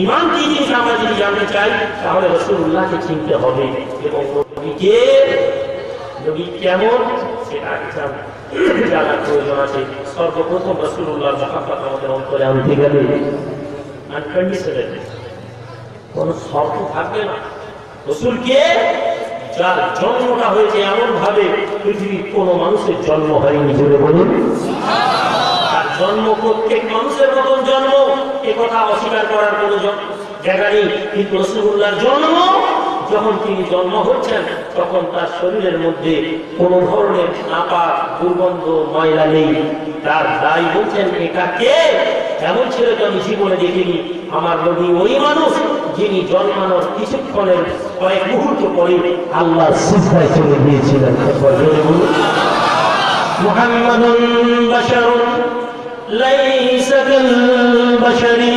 ঈমান কি জিনিস আমরা যদি জানতে চাই, তাহলে রাসূলুল্লাহকে চিনতে হবে এবং নবীকে, নবী কেমন সেটা জানার প্রয়োজন আছে। সর্বপ্রথম রাসূলুল্লাহর মহব্বত আমাদের অন্তরে আনতে গেলে আনকন্ডিশনাল, কোনো শর্ত থাকবে না। রাসূলকে, যার জন্মটা হয়েছে এমন ভাবে পৃথিবীর কোনো মানুষের জন্ম হয়নি, জোরে বলুন। তার জন্ম প্রত্যেক মানুষের মতন জন্ম, এ কথা অস্বীকার করার কোনো জায়গা নেই। কিন্তু রাসূলুল্লাহর জন্ম, যখন তিনি জন্ম হচ্ছেন তখন তার শরীরের মধ্যে কোনো ধরনের নাপাক, দুর্গন্ধ, ময়লা নেই। তার দায় বলছেন, এটা কে? এমন ছেলে তো আমি জীবনে দেখিনি। আমার নবী ওই মানুষ যিনি জন্মানোর কিছুক্ষণের কয়েক মুহূর্ত পরে আল্লাহ সিজদায় চলে গিয়েছিলেন। মুহাম্মাদুন বাশারুন লাইসা কাল বাশারি।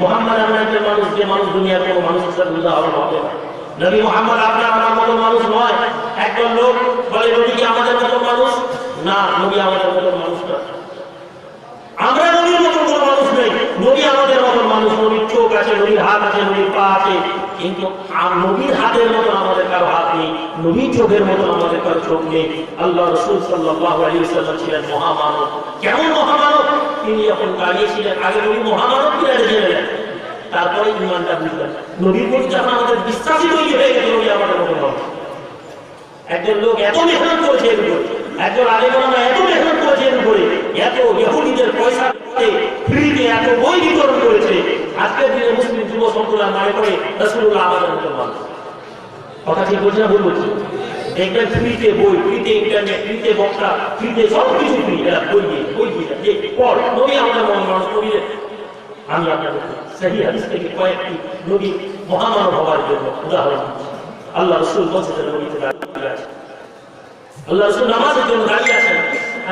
মুহাম্মদ এমন একজন মানুষ, যে মানুষ দুনিয়ার কোনো মানুষের সাথে উদাহরণ হবে না। নবী মুহাম্মদ আপনার আমার মতো মানুষ নয়। একজন লোক বলে নবী কি আমাদের মতো মানুষ? না, নবী আমাদের মতো মানুষ না। আমরা নবীর মতো কোনো মানুষ নেই। নবী আমাদের মতো মানুষ। নবীর চোখ আছে, নবীর হাত আছে, নবীর পা আছে, কিন্তু নবীর হাতের মতো আমাদের কারো হাত নেই, নবীর চোখের মতো আমাদের কারো চোখ নেই। আল্লাহ রাসূল সাল্লাল্লাহু আলাইহি ওয়াসাল্লাম ছিলেন মহামানব। কেমন মহামানব? তিনি যখন দাঁড়িয়েছিলেন, আগে নবী মহামানব কিনা জেনেলেন, তারপরে ঈমানটা বুঝলেন। নবীর প্রতি যখন আমাদের বিশ্বাসী তৈরি হয়ে গেছে, নবী আমাদের মতো মানুষ। একজন লোক এত মেহনত করেছে এর উপরে, একজন আলেমা এত মেহনত করেছে এর উপরে, এত ইহুদিদের পয়সা ফ্রিতে এত বই বিতরণ করেছে। আজকের দিনে মুসলিম যুব সম্প্রদায় মনে করে রাসূলুল্লাহ আমাদের মতো মানুষ। কথা ঠিক বলছি না ভুল বলছি? দেখবেন ফ্রিতে বই, ফ্রিতে ইন্টারনেট, ফ্রিতে বক্তা, ফ্রিতে সব কিছু ফ্রি। এরা বই দিয়ে যে পড়, নবী আমাদের মতো মানুষ। নবীর আমি আপনাদের সহিহ হাদিস থেকে কয়েকটি নবী মহামানব হওয়ার জন্য উদাহরণ দিচ্ছি। আল্লাহ রাসূল মসজিদে নববীতে দাঁড়িয়ে আছেন, আল্লাহ রাসূল নামাজের জন্য দাঁড়িয়ে আছেন।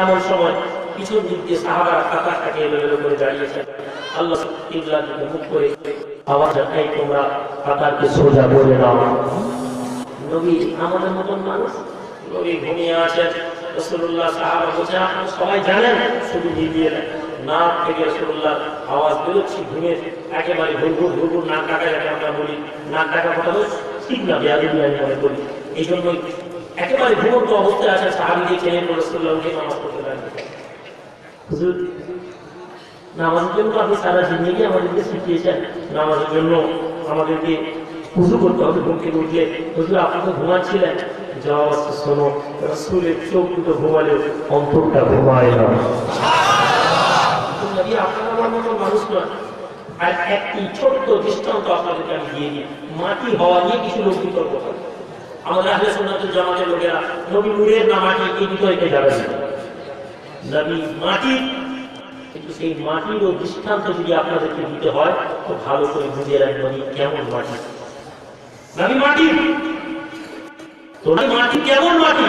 এমন সময় পিছন দিক দিয়ে সাহাবারা কাতারটাকে এলোমেলো করে দাঁড়িয়েছেন। আল্লাহ কিবলার দিকে মুখ করে আওয়াজ দেয়, তোমরা কাতারকে সোজা করে নাও। নবী আমাদের মতন মানুষ, নবী ঘুমিয়ে আছেন। রাসূলুল্লাহ সাহাবা বলছেন, আপনারা সবাই জানেন, শুধু নিভিয়ে দেন। নাক থেকে রাসূলুল্লাহ আওয়াজ বেরোচ্ছে, ঘুমে একেবারে ঘুরঘুর ঘুরঘুর নাক ডাকা, যাকে আমরা বলি। নাক ডাকা কথা ঠিক না, বেয়াদবি আমি মনে করি। এই জন্যই একেবারে ঘুমন্ত অবস্থায় আছে, সাহাবীদের চেনে রাসূলুল্লাহ উঠে নামাজ পড়তে লাগলেন। হুজুর, নামাজের জন্য আপনি সারা জিন্দেগি আমাদেরকে শিখিয়েছেন, নামাজের জন্য আমাদেরকে উযু করতে হবে ঘুম থেকে উঠলে। হুজুর, আপনি তো ঘুমাচ্ছিলেন। জবাব আসছে, শোনো, রাসূলের চোখ দুটো ঘুমালে অন্তরটা ঘুমায় না। নবী আপনার আমার মতো মানুষ নয়। আর একটি ছোট্ট দৃষ্টান্ত আপনাদেরকে আমি দিয়ে দিই। মাটি হওয়া নিয়ে কিছু লোক বিতর্ক করে। আমাদের আহলে সুন্নাত ওয়াল জামাতের লোকেরা নবী নূরের না মাটি, এই বিতর্কে যাবে না। নবী মাটি, কিন্তু সেই মাটিরও দৃষ্টান্ত যদি আপনাদেরকে দিতে হয় তো ভালো করে বুঝে রাখবেন নবী কেমন মাটি। নবী মাটি, তো মাটি কেমন মাটি?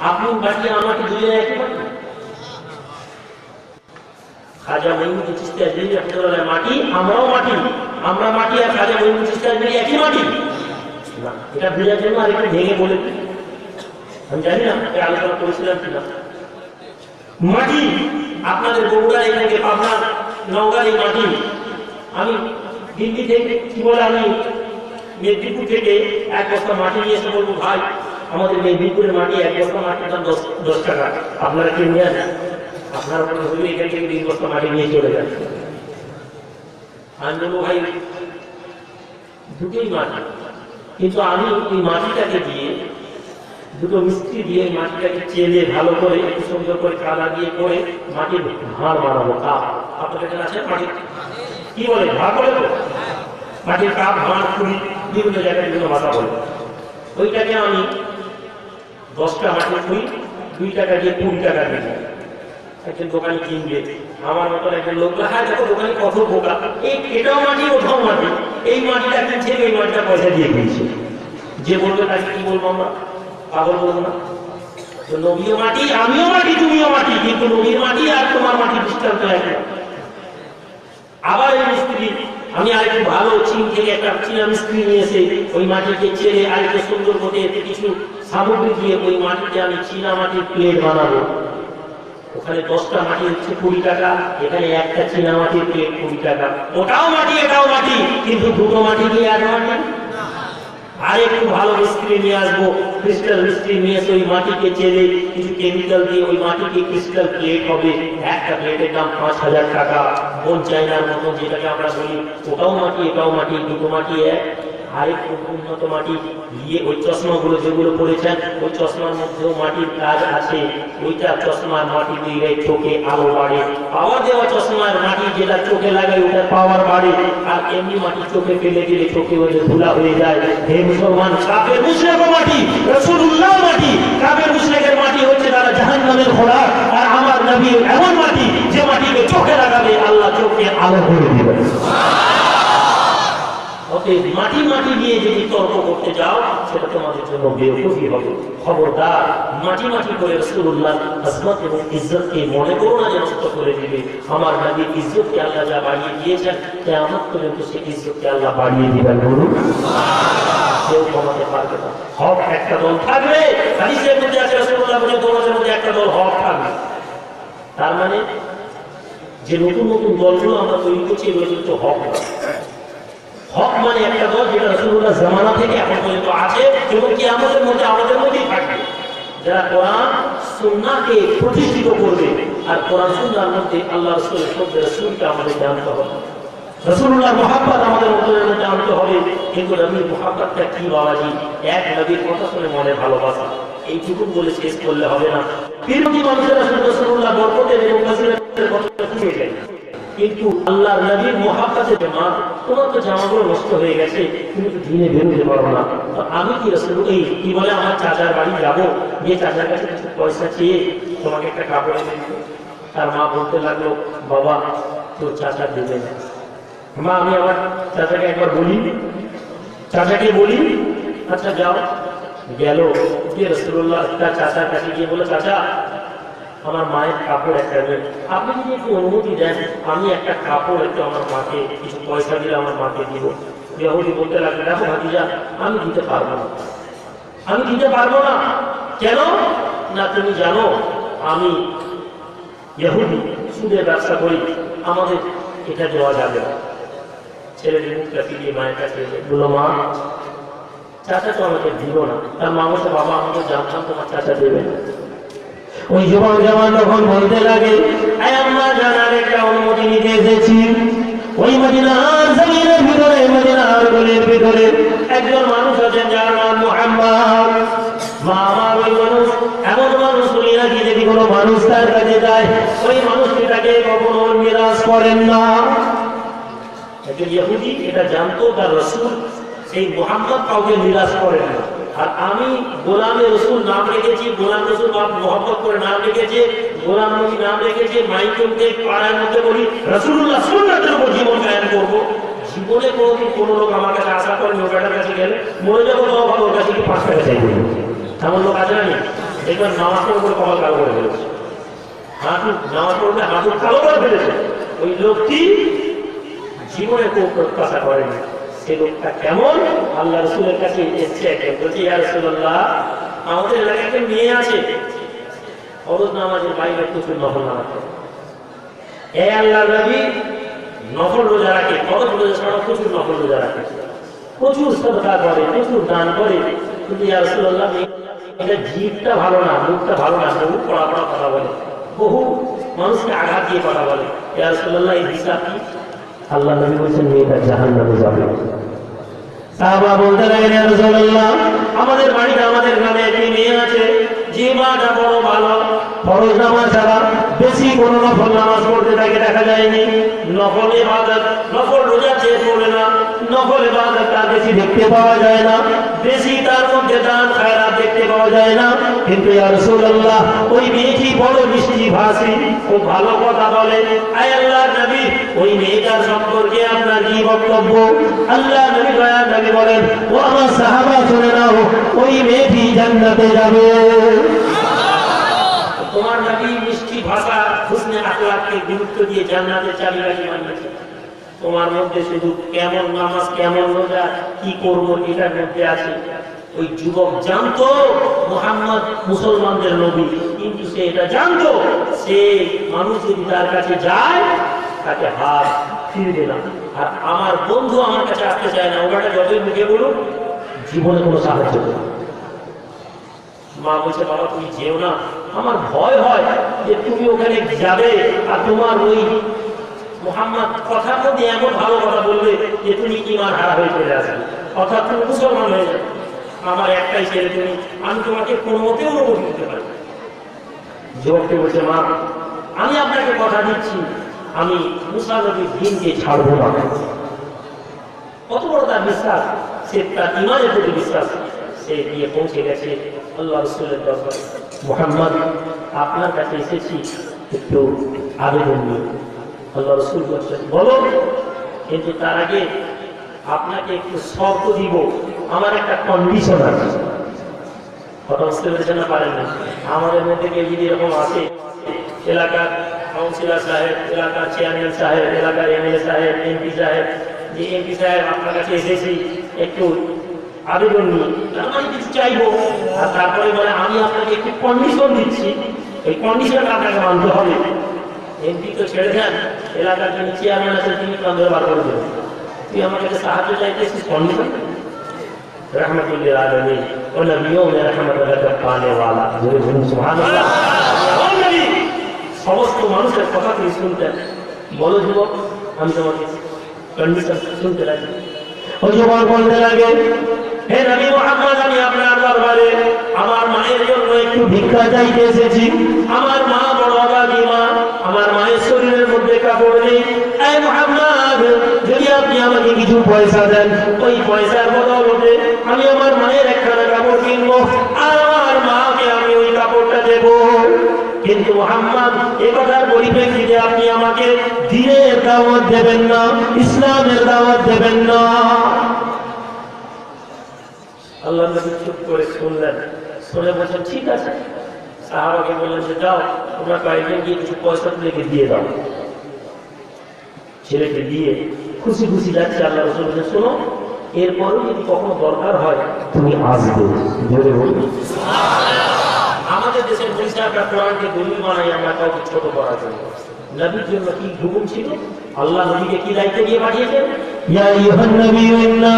আপনি মাটি, আমাকে দুজনে একই মাটি। খাজা মঈনুদ্দিন চিশতি আজমিরি রাহমাতুল্লাহ মাটি, আমরাও মাটি। আমরা মাটি আর খাজা মঈনুদ্দিন চিশতি আজমিরি একই মাটি না। এটা বোঝার জন্য আর একটু ভেঙে বলে আমি জানি না এটা আলোচনা করেছিলাম কিনা। মাটি আপনাদের বগুড়া এখানে, পাবনা, নওগাঁর এই মাটি। আমি দিল্লি থেকে কি বলে, আমি মেদিনীপুর থেকে এক বস্তা মাটি নিয়ে এসে বলবো, ভাই আমাদের মেদিনীপুরের মাটি, এক বস্তা মাটির দাম 10 টাকা, আপনারা কি নিয়ে আসেন? আপনারা হইলে এখান থেকে 20 বস্তা মাটি নিয়ে চলে যান। আমি বলবো, ভাই দুটোই মাটি, কিন্তু আমি এই মাটিটাকে দিয়ে, দুটো মিস্ত্রি দিয়ে মাটিটাকে চেলে ভালো করে একটু সুন্দর করে কাদা দিয়ে করে মাটির ভাঁড় বানাবো। কাপ আপনাদের এখানে আছে মাটি, কি বলে ভাঁড় বলে তো, মাটির কাপ, ভাঁড়, খুঁড়ি, বিভিন্ন জায়গায় বিভিন্ন ভাষা বলে। ওইটাকে আমি 10টা মাটির খুঁড়ি 2 টাকা দিয়ে 20 টাকা দিয়ে একজন দোকানি কিনবে, আমার মতন একজন লোক, হ্যাঁ দেখো দোকানি কত বোকা, এটাও মাটি ওটাও মাটি, এই মাটিটা একজন ছেলে এই মাটিটা পয়সা দিয়ে কিনছে, যে বলবে তাকে কি বলবো আমরা, পাগল বলবো না? নবীও মাটি, আমিও মাটি, তুমিও মাটি, কিন্তু নবীর মাটি আর তোমার মাটির দৃষ্টান্ত এক। আবার এই মিস্ত্রি, আমি আরেকটু ভালো চীন থেকে একটা চীনা মিস্ত্রি নিয়ে এসে ওই মাটিকে ছেড়ে আরেকটু সুন্দর করে এতে কিছু সামগ্রী দিয়ে ওই মাটিতে আমি চীনা মাটির প্লেট বানাবো। ওখানে 10টা মাটি হচ্ছে 20 টাকা, এখানে একটা চীনা মাটির প্লেট 20 টাকা। ওটাও মাটি এটাও মাটি, কিন্তু দুটো মাটি দিয়ে এক মাটি। আর একটু ভালো মিস্ত্রি নিয়ে আসবো, ক্রিস্টাল মিস্ত্রি নিয়ে এসে ওই মাটিকে চেলে কিছু কেমিক্যাল দিয়ে ওই মাটিকে ক্রিস্টাল প্লেট হবে, একটা প্লেটের দাম 5000 টাকা। বোন চাইনার মতো যেটাকে আমরা বলি, ওটাও মাটি এটাও মাটি, দুটো মাটি এক। আরেকটু উন্নত মাটি দিয়ে ওই চশমাগুলো যেগুলো পড়েছেন ওই চশমার মধ্যেও মাটির কাজ আছে, ওইটা চশমার মাটি দিয়ে চোখে আলো বাড়ে। পাওয়ার দেওয়া চশমার মাটি যেটা চোখে লাগায় ওটার পাওয়ার বাড়ে, আর এমনি মাটি চোখে ফেলে দিলে চোখে ওদের ধুলা হয়ে যায়। হে মুসলমান, কাফের মুশরিকের মাটি রাসূলুল্লাহ মাটি, কাফের মুশরিকের মাটি হচ্ছে তারা জাহান্নামের খোরাক, আর আমার নবী এমন মাটি যে মাটিকে চোখে লাগাবে আল্লাহ চোখে আলো করে দিবেন। মাটি মাটি নিয়ে যদি তর্ক করতে যাও সেটা তোমাদের জন্য বেওকুফি হবে। খবরদার, মাটি মাটি করে রাসূলুল্লাহ আজমত এবং ইজ্জতকে মনে করো না যে নষ্ট করে দিবে। আমার নবীর ইজ্জতকে আল্লাহ যা বাড়িয়ে দিয়েছেন কিয়ামত পর্যন্ত সেই ইজ্জতকে আল্লাহ বাড়িয়ে দিবেন। বলুন, কেউ কমাতে পারবে না। হক একটা দল থাকবে, হাদিসের মধ্যে আছে রাসূলুল্লাহ বলেন তোমাদের মধ্যে একটা দল হক থাকবে। তার মানে যে নতুন নতুন দলগুলো আমরা তৈরি করছি এগুলো কিন্তু হক না। হক মানে একটা দল যেটা রাসূলুল্লাহ জামানা থেকে এখন পর্যন্ত আছে এবং কিয়ামতের মধ্যে আমাদের মধ্যেই থাকবে, যারা কোরআন সুন্নাহকে প্রতিষ্ঠিত করবে। আর কোরআন সুন্নাহর মধ্যে আল্লাহ রাসূলের শব্দ রাসূলকে আমাদের জানতে হবে, রাসূলুল্লাহর মুহাব্বত আমাদের মধ্যে জানতে হবে। কিন্তু নবীর মুহাব্বতটা কি বাবাজি? এক নবীর কথা শুনে মনে ভালোবাসা, এইটুকু বলে শেষ করলে হবে না। পীরমতি মানুষের রাসূলুল্লাহ বরকতের এবং ফজিলতের কথা শুনে যায়, কিন্তু আল্লাহর নবীর মুহাব্বতে মা তোমার তো জামাগুলো নষ্ট হয়ে গেছে, তুমি তো দিনে বেরোতে পারো না, আমি কি রাসূল এই কি বলে আমার চাচার বাড়ি যাবো, গিয়ে চাচার কাছে কিছু পয়সা চেয়ে তোমাকে একটা কাপড় এনে দেবো। তার মা বলতে লাগলো, বাবা তোর চাচা দেবে না। মা, আমি আমার চাচাকে একবার বলি, চাচাকে বলি। আচ্ছা যাও। গেল, গিয়ে রাসূলুল্লাহ তার চাচার কাছে গিয়ে বলে, চাচা আমার মায়ের কাপড় একটা দেন, আপনি যদি একটু অনুমতি দেন আমি একটা কাপড় একটু আমার মাকে কিছু পয়সা দিলে আমার মাকে দিব। ইহুদি বলতে লাগলো, দেখো ভাতিজা আমি দিতে পারবো না, আমি দিতে পারবো না। কেন না, তুমি জানো আমি ইহুদি, সুদের ব্যবসা করি, আমাদের এটা দেওয়া যাবে না। ছেলের মুখটা ফিরিয়ে মায়ের কাছে বললো, মা চাচা তো আমাকে দিল না। তার মা বলছে, বাবা আমাকে জানতাম তোমার চাচা দেবে না। ওই যুবক জামান তখন বলতে লাগে, আম্মা জানার একটা অনুমতি নিতে এসেছি। ওই মদিনার জমিনের ভিতরে, মদিনার গলির ভিতরে একজন মানুষ আছেন যার নাম মুহাম্মদ। মা আমার ওই মানুষ এমন মানুষ শুনি নাকি যদি কোনো মানুষ তার কাছে যায় ওই মানুষটি তাকে কখনো নিরাশ করেন না। একজন ইহুদি এটা জানতো তার রাসূল সেই মুহাম্মদ কাউকে নিরাশ করেন না। আর আমি গোলামে রসুল নাম রেখেছি, গোলাম রসুল মহব্বত করে নাম রেখেছে, গোলাম নবী নাম রেখেছে, মাইকে পাড়ার মধ্যে বলি রাসূলুল্লাহ সুন্নাতের উপর জীবন কায়েম করবো। জীবনে কোনোদিন কোনো লোক আমার কাছে আশা করেনি ওর বেটার কাছে গেলে মরে যাবো, তাও ভালো ওর কাছে কি 5 টাকা চাইবে, এমন লোক আছে না? দেখবেন নামাজ পড়বে কপাল কালো করে ফেলেছে, হাঁটু নামাজ পড়বে হাঁটু কালো করে ফেলেছে, ওই লোকটি জীবনে কেউ প্রত্যাশা করেনি। সেই লোকটা কেমন? আল্লাহ রাসূলের কাছে এসেছে একজন, বলছে ইয়া রাসূলুল্লাহ আমাদের এলাকায় একটা মেয়ে আছে, ফরজ নামাজের বাইরে প্রচুর নফল নামাজ পড়ে। এই আল্লাহর নবী নফল রোজা রাখে, ফরজ রোজা ছাড়া প্রচুর নফল রোজা রাখে, প্রচুর সাদকা করে, প্রচুর দান করে। কিন্তু ইয়া রাসূলুল্লাহ এটা জিভটা ভালো না, মুখটা ভালো না, বহু পড়া পড়া কথা বলে, বহু মানুষকে আঘাত দিয়ে কথা বলে। ইয়া রাসূলুল্লাহ এই হিসাব কি? আল্লাহ নবী বলেছেন মেয়েটা জাহান্নামে যাবে। সাহাবা বলতে লাগলেন, ইয়া রাসূলুল্লাহ আমাদের বাড়িতে আমাদের গ্রামে একটি মেয়ে আছে যে মাটা বড় ভালো, ফরজ নামাজ ছাড়া বেশি কোনো নফল নামাজ পড়তে তাকে দেখা যায়নি। নফল ইবাদত, নফল রোজা যে পড়ে না, নফল ইবাদত তার বেশি দেখতে পাওয়া যায় না, বেশি তার মধ্যে দান খায়রাত দেখতে পাওয়া যায় না। কিন্তু ইয়া রাসূলুল্লাহ ওই মেয়েটি বড় মিষ্টি ভাষী, খুব ভালো কথা বলে। আয় আল্লাহর নবী, ওই মেয়েটার সম্পর্কে আপনার কি বক্তব্য? আল্লাহ নবী দয়ার নবী বলেন, ও আমার সাহাবা শুনে নাও, ওই মেয়েটি জান্নাতে যাবে। তোমার নবী মিষ্টি ভাষা, হুসনে আখলাককে গুরুত্ব দিয়ে জান্নাতের চাবিকাঠি বানিয়েছে। তোমার মধ্যে শুধু কেমন নামাজ, কেমন রোজা, কি করবো এটার মধ্যে আছে। ওই যুবক জানতো মুহাম্মদ মুসলমানদের নবী, কিন্তু সে এটা জানতো সে মানুষ যদি তার কাছে যায় তাকে হাত ফিরবে না। আর আমার বন্ধু আমার কাছে আসতে চায় না, ওটা যতই মুখে বলুন জীবনে কোনো সাহায্য করবে। মা বলছে, বাবা তুমি যেও না, আমার ভয় হয় যে তুমি ওখানে যাবে আর তোমার ওই মুহাম্মদ কথার মধ্যে এমন ভালো কথা বলবে যে তুমি ঈমান হারা হয়ে চলে আসবে, অর্থাৎ তুমি মুসলমান হয়ে যাবে। আমার একটাই ছেলে তুমি, আমি তোমাকে কোনো মতেও অনুভব করতে পারি। যুবকটি বলছে, মা আমি আপনাকে কথা দিচ্ছি আমি মুসা নবীর দ্বীনকে ছাড়বো না। কত বড় তার বিশ্বাস, সে তার ঈমানের প্রতি বিশ্বাস। সে গিয়ে পৌঁছে গেছে আল্লাহ রাসূলের দরবারে। মুহাম্মদ আপনার কাছে এসেছি একটু আবেদন নিয়ে। আল্লাহ রাসূল বলছেন, বলো, কিন্তু তার আগে আপনাকে একটু শর্ত দিব, আমার একটা কন্ডিশন আছে। কথা বুঝতে পেরেছেন না? পারেন না? আমাদের মধ্যে কেউ যদি এরকম আসে, এলাকার কাউন্সিলর সাহেব, এলাকার চেয়ারম্যান সাহেব, এলাকার এমএলএ সাহেব, এমপি সাহেব, যে এমপি সাহেব আপনার কাছে এসেছি একটু আবেদন নিয়ে, আমি কিছু চাইবো, আর তারপরে বলে আমি আপনাকে একটু কন্ডিশন দিচ্ছি, এই কন্ডিশনটা আপনাকে মানতে হবে। এমপি তো ছেড়ে দেন, এলাকার যিনি চেয়ারম্যান আছে তিনি কান্দরে বার করে দেবেন, তুই আমার কাছে সাহায্য চাইতেছিস কন্ডিশন। রহমতুল্লিল আলামিন ও নবিয়্যিও মে রহমতুল্লাহ পানে ওয়ালা, জোরে বলুন সুবহানাল্লাহ। সমস্ত মানুষের কথা তুমি শুনতেন। বলো যুবক, আমি তোমাকে কন্ডিশন শুনতে রাখি। ওই যুবক বলতে লাগে, হে নবী মুহাম্মদ, আমি আপনার দরবারে আমার মায়ের জন্য একটু ভিক্ষা চাইতে এসেছি। আমার মা বড় অভাগী মা, আমার মায়ের শরীরের মধ্যে কাপড় নেই। হে মুহাম্মদ, যদি আপনি আমাকে কিছু পয়সা দেন, ওই পয়সার বদলে আমি আমার মায়ের একখানা কাপড় কিনবো আর আমার মাকে আমি ওই কাপড়টা দেব। কিন্তু মুহাম্মদ, এই কথার পরিপ্রেক্ষিতে আপনি আমাকে দ্বীনের দাওয়াত দেবেন না, ইসলামের দাওয়াত দেবেন না। আল্লাহ নবী চুপ করে শুনলেন, শুনে বলছেন ঠিক আছে। সাহাবাকে বললেন যে যাও তোমরা কয়েকজন গিয়ে কিছু পয়সা তুলে দিয়ে দাও। ছেলেকে দিয়ে খুশি খুশি যাচ্ছে। আল্লাহ রাসূল বলছেন, শোনো, এরপরও যদি কখনো দরকার হয় তুমি আসবে। জোরে বলবে। আমাদের দেশের পরিচয় আমরা কোরআনকে দলিল বানাই আমরা কাউকে ছোট করার জন্য। নবীর জন্য কি হুকুম ছিল? আল্লাহ নবীকে কি দায়িত্ব দিয়ে পাঠিয়েছেন? ইয়া আইয়ুহান নাবিয়্যু ইন্না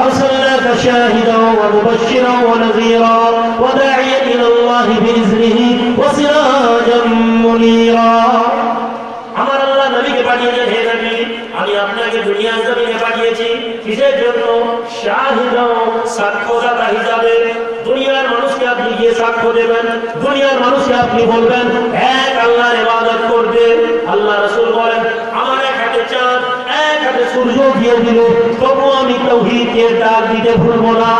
আরসালনাকা শাহিদান ওয়া মুবাশশিরান ওয়া নাযীরা ওয়া দা'iয়ান ইলাল্লাহি বিইজনিহি ওয়া সিরাজাম মুনীরা। আমার আল্লাহ নবীকে পাঠিয়েছেন, হে নবী আমি আপনাকে দুনিয়ার জমিনে পাঠিয়েছি কিসের জন্য? শাহিদান, সাক্ষ্যদাতা হিসাবে। দুনিয়ার মানুষকে আপনি গিয়ে সাক্ষ্য দেবেন, দুনিয়ার মানুষকে আপনি বলবেন এক আল্লাহর ইবাদত করবে। আল্লাহ রাসূল বলেন, আমার এক হাতে চাঁদ এক হাতে সূর্য দিয়ে দিল, তবু আমি তাওহীদের ডাক দিতে ভুলব না।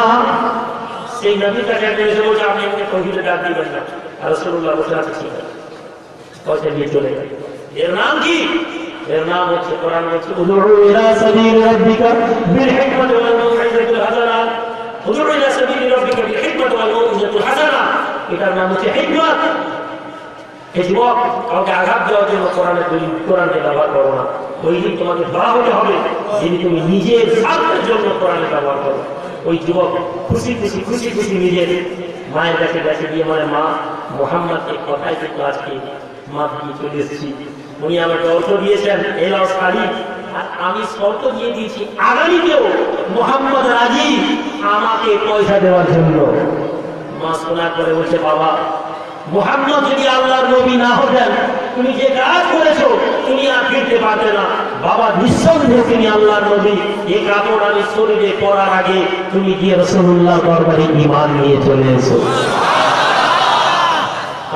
সেই নবীর কাছে একজন এসে বলছে, আপনি আমাকে তাওহীদের ডাক দিবেন না। রাসূলুল্লাহ বলছেন, আচ্ছা ঠিক আছে, পয়সা নিয়ে চলে গেল। এর নাম কি? এর নাম হচ্ছে, কোরআন বলছে, উদউ ইলা সাবিলি রাব্বিকা বিল হিকমাতি ওয়াল মাউইযাতিল হাসানা। উদউ ইলা সাবিলি রাব্বিকা বিল হিকমাতি ওয়াল মাউইযাতিল হাসানা, এটার নাম হচ্ছে হিকমত। এই যুবক, কাউকে আঘাত দেওয়ার জন্য কোরআনের দলিল, কোরআনকে ব্যবহার করো না। ওই দিন তোমাকে ধরা হতে হবে যদি তুমি নিজের স্বার্থের জন্য কোরআনের ব্যবহার করো। ওই যুবক খুশি খুশি খুশি খুশি নিজের মায়ের কাছে গেছে, দিয়ে মানে মা মুহাম্মদকে কথায় কিন্তু আজকে মা দিয়ে চলে এসেছি, উনি আমাকে অর্থ দিয়েছেন এই লাও শাড়ি, আর আমি শর্ত দিয়ে দিয়েছি আগামীতেও মুহাম্মদ রাজি আমাকে পয়সা দেওয়ার জন্য। মা শোনার পরে বলছে, বাবা মুহাম্মদ যদি আল্লাহর নবী না হতেন, তুমি যে কাজ করেছো তুমি আর ফিরতে পারতে না। বাবা নিঃসন্দেহে তুমি আল্লাহর নবী, এই কাপড় আমি শরীরে পরার আগে তুমি গিয়ে রাসূলুল্লাহর দরবারে ঈমান নিয়ে চলে এসো।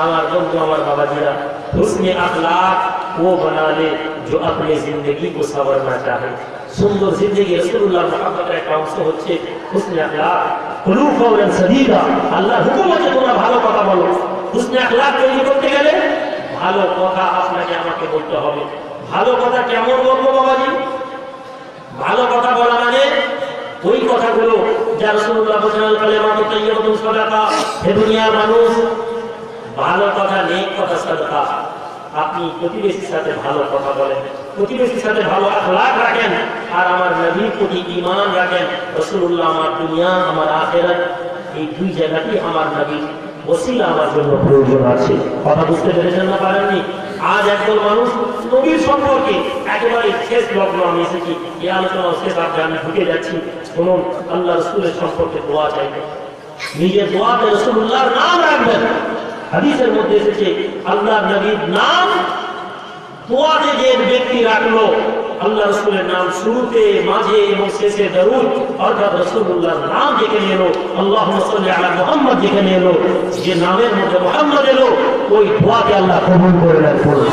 আমার বন্ধু, আমার बाबाजीरा, हुस्न अखलाक वो बना ले जो अपने जिंदगी को संवरना चाहे। सुंदर जिंदगी रसूलुल्लाह मोहब्बत का अंश होच्छे हुस्न अखलाक। কুলু কওলান সাদীদা, আল্লাহর হুকুম আছে তোমরা ভালো কথা বলো। হুসনে আখলাক তৈরি করতে গেলে ভালো কথা আপনাকে আমাকে বলতে হবে। ভালো কথা কেমন বলবো বাবাজি? ভালো কথা বলা মানে ওই কথাগুলো যা রাসূলুল্লাহ বলেছেন, আল কালিমাতু তাইয়্যিবাতুন সাদাকা। হে দুনিয়ার মানুষ, ভালো কথা নেক কথা সাদাকা। আপনি প্রতিবেশীর সাথে ভালো কথা বলেন, প্রতিবেশীর সাথে ভালো আখলাক রাখেন, আর আমার নবীর প্রতি ঈমান রাখেন। রাসূলুল্লাহ আমার দুনিয়া আমার আখিরাত এই দুই জায়গাটি আমার নবীর ওসিলা আমার জন্য প্রয়োজন আছে। কথা বুঝতে পেরেছেন না পারেননি? আজ একদল মানুষ নবীর সম্পর্কে একেবারে শেষ লগ্ন আমি এসেছি, এই আলোচনা শেষ আগে আমি ঢুকে যাচ্ছি। শুনুন, আল্লাহ রাসূলের সম্পর্কে দোয়া চাইবেন, নিজের দোয়াতে রাসূলুল্লাহর নাম রাখবেন। হাদিসের মধ্যে এসেছে আল্লাহর নবীর নাম দোয়াতে যে ব্যক্তি রাখলো, আল্লাহ রাসূলের নাম শুরুতে মাঝে এবং শেষে দরুদ অর্থাৎ রাসূলুল্লাহর নাম যেখানে এলো, আল্লাহুম্মা সাল্লি আলা মুহাম্মদ যেখানে এলো, যে নামের মধ্যে মুহাম্মদ এলো, ওই দোয়াকে আল্লাহ কবুল করে নেন। পড়ুন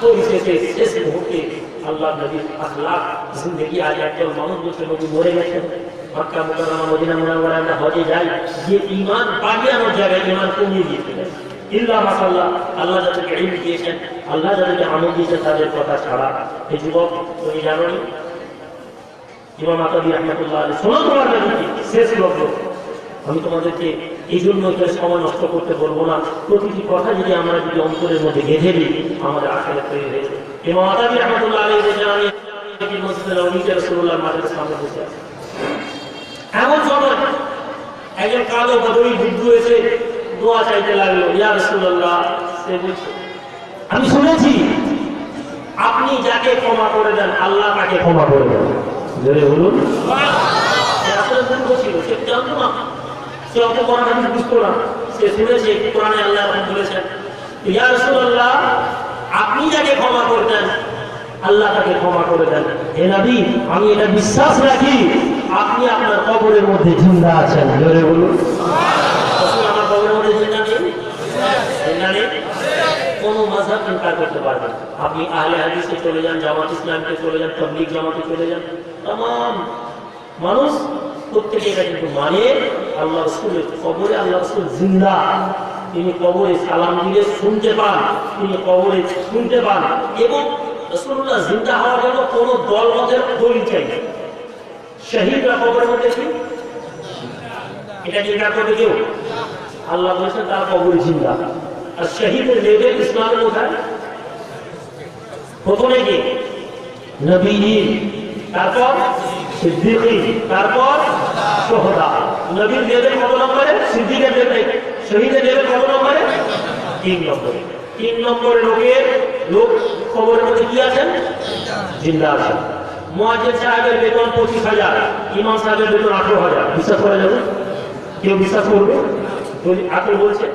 ওই শেষ মুহূর্তে আল্লাহর নবীর আখলাক জিন্দেগি। আজ একজন মানুষ বলছে নবী মরে গেছেন, মক্কা মুকাররমা মদিনা মুনাওয়ারায় আমরা হজে যাই, যে ঈমান বাড়ানোর জায়গায় ঈমান কমিয়ে দিয়েছিলেন। ইল্লা মাশাআল্লাহ, আল্লাহ যাদেরকে ইলম দিয়েছেন, আল্লাহ যাদেরকে আমল দিয়েছেন, তাদের কথা ছাড়া। এই যুবক তুমি জানো নি, ইমাম আতাবী রাহমাতুল্লাহ আলাইহি শোনো তোমার নবীকে শেষ লগ্ন। আমি তোমাদেরকে এই জন্য সময় নষ্ট করতে বলবো না, প্রতিটি কথা যদি আমরা যদি অন্তরের মধ্যে গেঁথে দিই আমাদের আখিরাত তৈরি হয়ে যাবে। ইমাম আতাবী রাহমাতুল্লাহ আলাইহি বলেছেন, আমি মসজিদে নববীতে রাসূলুল্লাহর মাজারের সামনে বসে আছি, এমন সময় একজন কালো বদরি বৃদ্ধ এসে দোয়া চাইতে লাগলো। ইয়া রাসূলুল্লাহ, সে বলছে আমি শুনেছি আপনি যাকে ক্ষমা করে দেন আল্লাহ তাকে ক্ষমা করে দেন। জোরে বলুন। আসলে মূর্খ ছিল, সে জানতো না, সে অত কোরআন হাদিস বুঝতো না। সে শুনেছে কোরআনে আল্লাহ এরকম বলেছেন, ইয়া রাসূলুল্লাহ আপনি যাকে ক্ষমা করে দেন আল্লাহ তাকে ক্ষমা করে দেন। হে নবী, আমি এটা বিশ্বাস রাখি আপনি আপনার কবরের মধ্যে জিন্দা আছেন। জোরে বলুন। আমার কবরের মধ্যে জিন্দা নেই, জিন্দা নেই। কোন মাযহাব ইনকার করতে পারবেন। আপনি আহলে হাদিসে চলে যান, জামাত ইসলামকে চলে যান, তাবলীগ জামাতে চলে যান, तमाम মানুষ প্রত্যেকে এটা কিন্তু মানে আল্লাহ রাসূলের কবরে আল্লাহ রাসূল জিন্দা। তিনি কবরে সালাম দিলে শুনতে পান, তিনি কবরে শুনতে পান, এবং রাসূলুল্লাহ জিন্দা হওয়ার জন্য কোন দলমতের দলিল চাই না। শহীদরা কবরের মধ্যে কি এটা ইনকার করবে কেউ? আল্লাহ বলেছেন তার কবর জিন্দা। আর শহীদের লেভেল ইসলামের কোথায়? প্রথমে কি নবী, তারপর সিদ্দিকী, তারপর শুহাদা। নবীর লেভেল কত নম্বরে? সিদ্দিকের লেভেল। শহীদের লেভেল কত নম্বরে? 3 নম্বরে। 3 নম্বরে লোক কবরের মধ্যে কি আছেন? জিন্দা আছেন। মুয়াজ্জিন সাহেবের বেতন 25,000, ইমাম সাহেবের বেতন 18,000। বিশ্বাস করা যাবে? কেউ বিশ্বাস করবে? আকল বলছে।